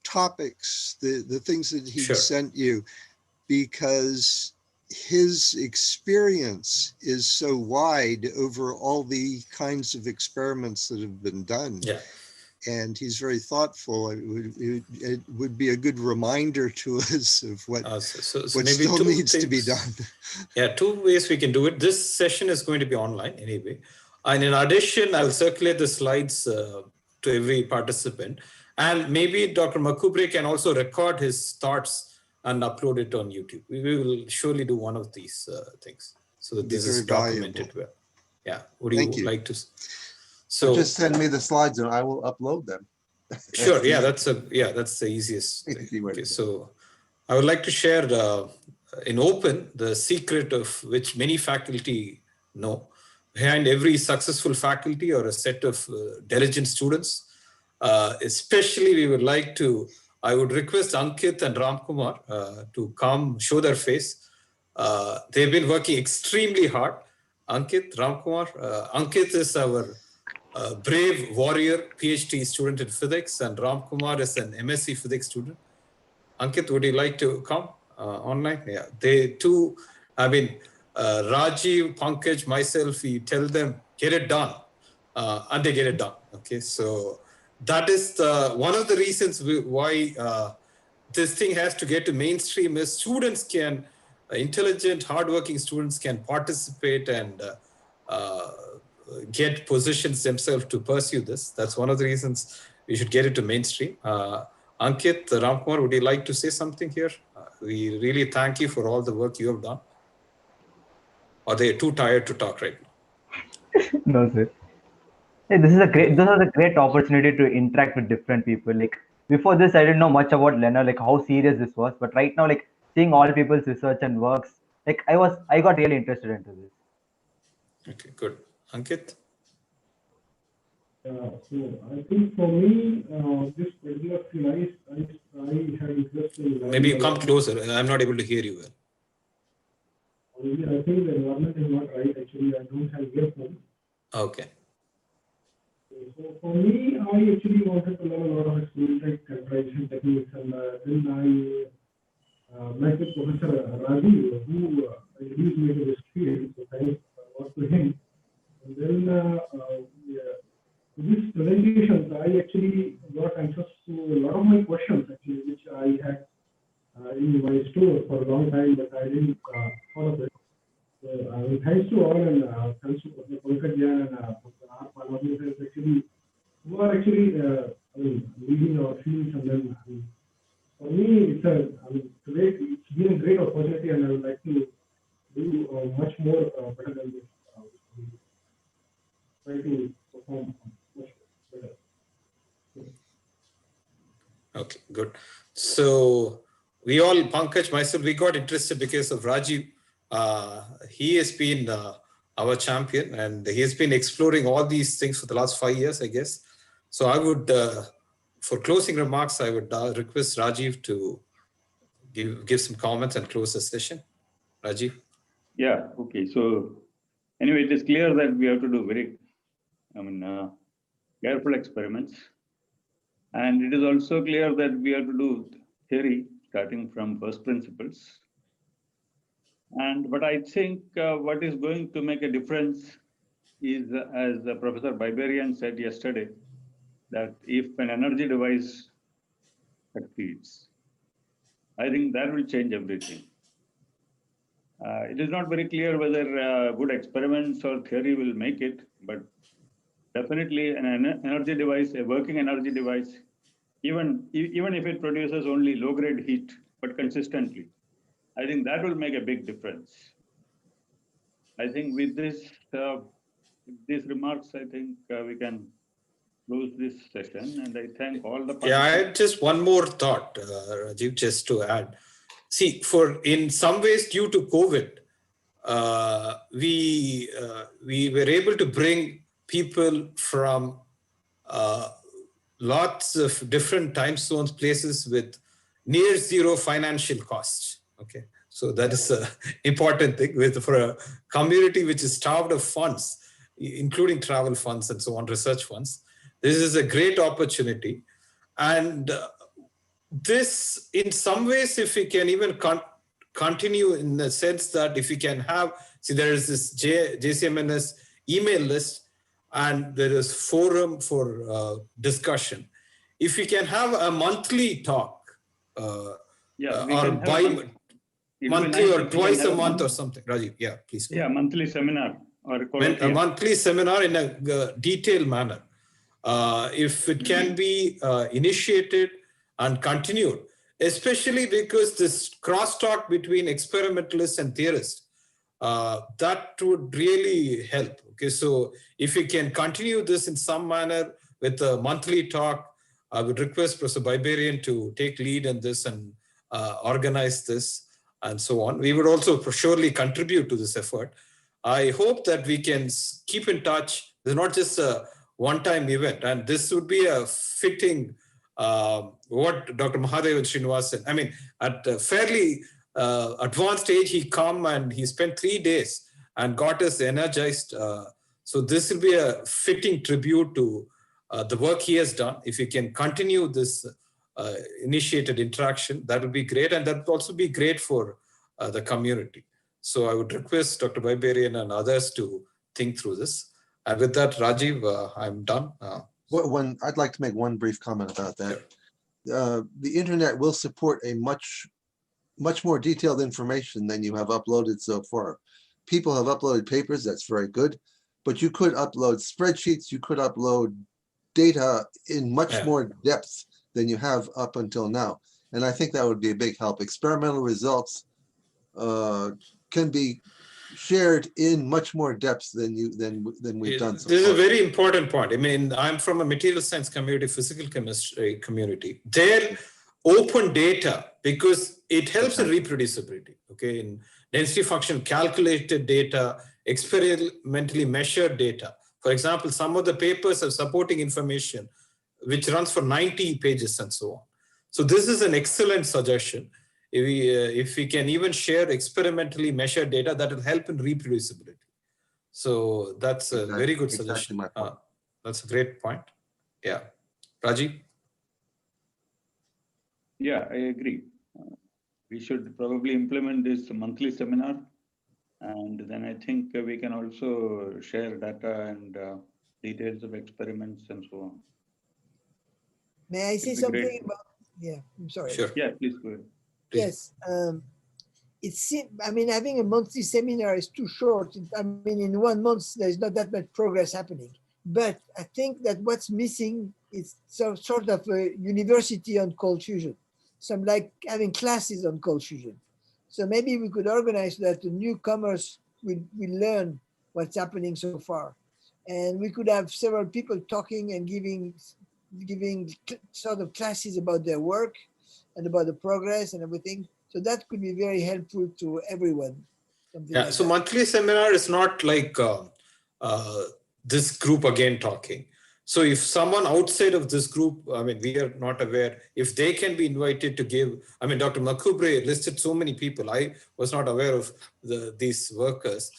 topics, the things that he sent you, because his experience is so wide over all the kinds of experiments that have been done. Yeah. And he's very thoughtful. It would be a good reminder to us of what, what still needs to be done. Yeah, two ways we can do it. This session is going to be online anyway. And in addition, I'll circulate the slides to every participant. And maybe Dr. Makubre can also record his thoughts and upload it on YouTube. We will surely do one of these things so that this is documented well. Yeah, would you like to? So just send me the slides and I will upload them. Sure. Yeah, that's the easiest thing. Okay, so I would like to share in open the secret of which many faculty know. Behind every successful faculty or a set of diligent students, especially we would like to, I would request Ankit and Ramkumar to come show their face. They've been working extremely hard. Ankit, Ramkumar, Ankit is our brave warrior PhD student in physics, and Ramkumar is an MSc physics student. Ankit, would you like to come online? Yeah, they too, I mean, Rajiv, Pankaj, myself, we tell them, get it done, and they get it done. Okay, so that is one of the reasons why this thing has to get to mainstream is students can, intelligent, hardworking students can participate and get positions themselves to pursue this. That's one of the reasons we should get it to mainstream. Ankit, Ramkumar, would you like to say something here? We really thank you for all the work you have done. Or they are too tired to talk right now? No, sir. Hey, this is a great opportunity to interact with different people. Like before this, I didn't know much about LENR, like how serious this was. But right now, like seeing all people's research and works, like I got really interested into this. Okay, good. Ankit? So I think for me, this particular field, I had interest in. Maybe you come closer. I'm not able to hear you well. I think the environment is not right. Actually, I don't have earphones. Okay. So for me, I actually wanted to learn a lot of experimental characterization techniques, and then I met with Professor Rajiv, who introduced me to this field. So thanks to him. And then this presentation, I actually got answers to a lot of my questions, actually, which I had in my store for a long time, but I didn't follow it. So thanks to all, and thanks to Professor Pankaj and Professor R. Palwani, actually, who are actually leading our fields. And then for me, it's been a great opportunity, and I would like to do much more better than this. Try to perform much better. Okay, good. So we all, Pankaj, myself, we got interested because of Rajiv. He has been our champion, and he has been exploring all these things for the last 5 years, I guess. So I would, for closing remarks, I would request Rajiv to give some comments and close the session. Rajiv? Yeah, okay. So anyway, it is clear that we have to do very, careful experiments. And it is also clear that we have to do theory starting from first principles. But I think what is going to make a difference is, as Professor Biberian said yesterday, that if an energy device succeeds, I think that will change everything. It is not very clear whether good experiments or theory will make it, but definitely an energy device, a working energy device, even if it produces only low-grade heat, but consistently, I think that will make a big difference. I think with these remarks, I think we can close this session, and I thank all the participants. Yeah, I had just one more thought, Rajiv, just to add. See, in some ways, due to COVID, we were able to bring people from lots of different time zones, places with near zero financial costs. Okay, so that is an important thing for a community which is starved of funds, including travel funds and so on, research funds. This is a great opportunity. And this, in some ways, if we can even continue in the sense that if we can have, see, there is this JCMNS email list, and there is forum for discussion. If we can have a monthly talk, or monthly or twice a month or something. Rajiv, yeah, please. Yeah, monthly seminar or a monthly seminar in a detailed manner. If it can be initiated and continued, especially because this crosstalk between experimentalists and theorists, that would really help. Okay, so if we can continue this in some manner with a monthly talk, I would request Professor Biberian to take lead in this and organize this and so on. We would also surely contribute to this effort. I hope that we can keep in touch. It's not just a one-time event, and this would be a fitting what Dr. Mahadevan Srinivasan, I mean, at a fairly advanced age, he come and he spent 3 days and got us energized. So this will be a fitting tribute to the work he has done. If we can continue this initiated interaction, that would be great. And that would also be great for the community. So I would request Dr. Biberian and others to think through this. And with that, Rajiv, I'm done. I'd like to make one brief comment about that. Sure. The internet will support a much more detailed information than you have uploaded so far. People have uploaded papers, that's very good, but you could upload spreadsheets, you could upload data in much more depth than you have up until now. And I think that would be a big help. Experimental results can be shared in much more depth than we've done so This is far. a very important point. I mean, I'm from a material science community, physical chemistry community. Their open data, because it helps in reproducibility, okay? In density function, calculated data, experimentally measured data. For example, some of the papers have supporting information which runs for 90 pages and so on. So this is an excellent suggestion. If we can even share experimentally measured data, that will help in reproducibility. So that's a very good suggestion. That's a great point. Yeah. Rajiv? Yeah, I agree. We should probably implement this monthly seminar. And then I think we can also share data and details of experiments and so on. May I say something about? Yeah, I'm sorry. Sure. Yeah, please go ahead. Yes. I mean, having a monthly seminar is too short. I mean, in 1 month, there's not that much progress happening. But I think that what's missing is sort of a university on cold fusion. Some like having classes on cold fusion. So maybe we could organize that the newcomers will learn what's happening so far. And we could have several people talking and giving sort of classes about their work and about the progress and everything. So that could be very helpful to everyone. Yeah, so monthly seminar is not like this group again talking. So if someone outside of this group, I mean, we are not aware, if they can be invited to give, I mean, Dr. Makubre listed so many people. I was not aware of these workers,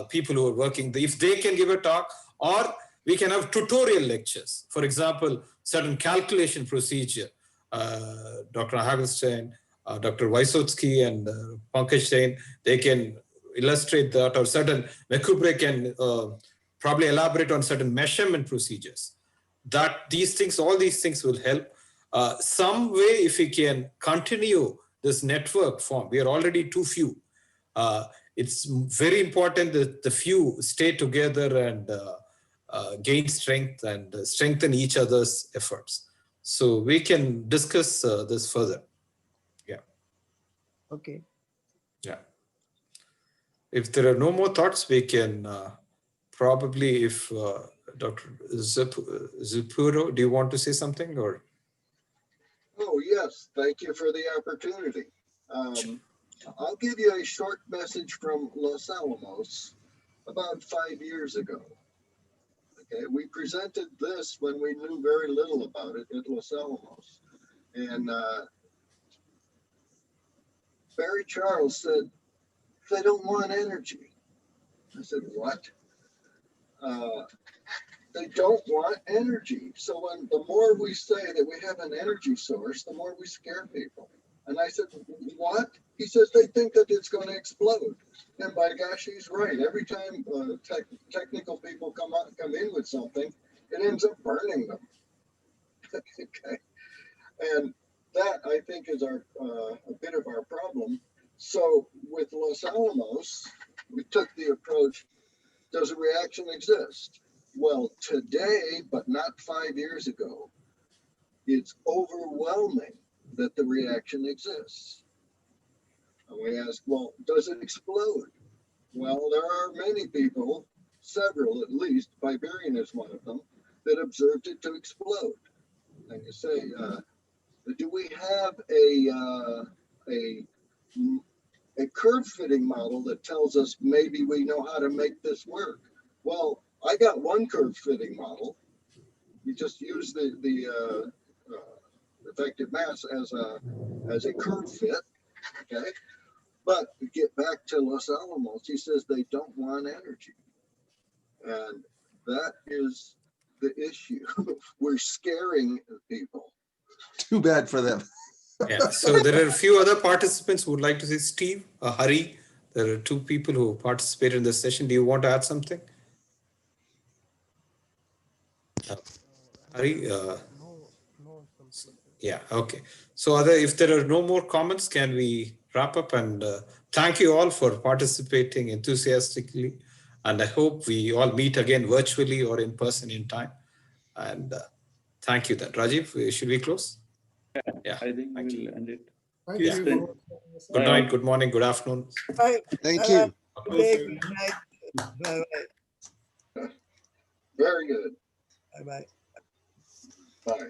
people who are working. If they can give a talk, or we can have tutorial lectures. For example, certain calculation procedure, Dr. Hagelstein, Dr. Wysotsky and Pankaj Jain, they can illustrate that, or certain Makubre can probably elaborate on certain measurement procedures. That all these things will help. Some way, if we can continue this network form, we are already too few. It's very important that the few stay together and gain strength and strengthen each other's efforts. So we can discuss this further. Yeah. Okay. Yeah. If there are no more thoughts, we can probably, if Dr. Zupuro, do you want to say something or? Oh, yes. Thank you for the opportunity. I'll give you a short message from Los Alamos about 5 years ago. Okay, we presented this when we knew very little about it at Los Alamos. And Barry Charles said, they don't want energy. I said, what? They don't want energy. So when the more we say that we have an energy source, the more we scare people. And I said, what? He says they think that it's going to explode. And by gosh, he's right. Every time technical people come in with something, it ends up burning them. Okay. And that, I think, is a bit of our problem. So with Los Alamos, we took the approach, does a reaction exist? Well, today, but not 5 years ago, it's overwhelming that the reaction exists. And we ask, well, does it explode? Well, there are many people, several at least, Iberian is one of them, that observed it to explode. And you say, do we have a curve fitting model that tells us maybe we know how to make this work? Well, I got one curve fitting model. We just use the effective mass as a curve fit, okay? But we get back to Los Alamos, he says they don't want energy. And that is the issue. We're scaring people. Too bad for them. Yeah, so there are a few other participants who would like to say, Steve, Hari, there are 2 people who participated in this session. Do you want to add something? Hari? Yeah, okay. So if there are no more comments, can we wrap up? And thank you all for participating enthusiastically. And I hope we all meet again virtually or in person in time. And thank you. Rajiv, should we close? Yeah, I think we'll end it. Thank Yeah. you. Good night, good morning, good afternoon. Bye. Thank you. Okay, good night. Bye-bye. Very good. Bye-bye. Bye.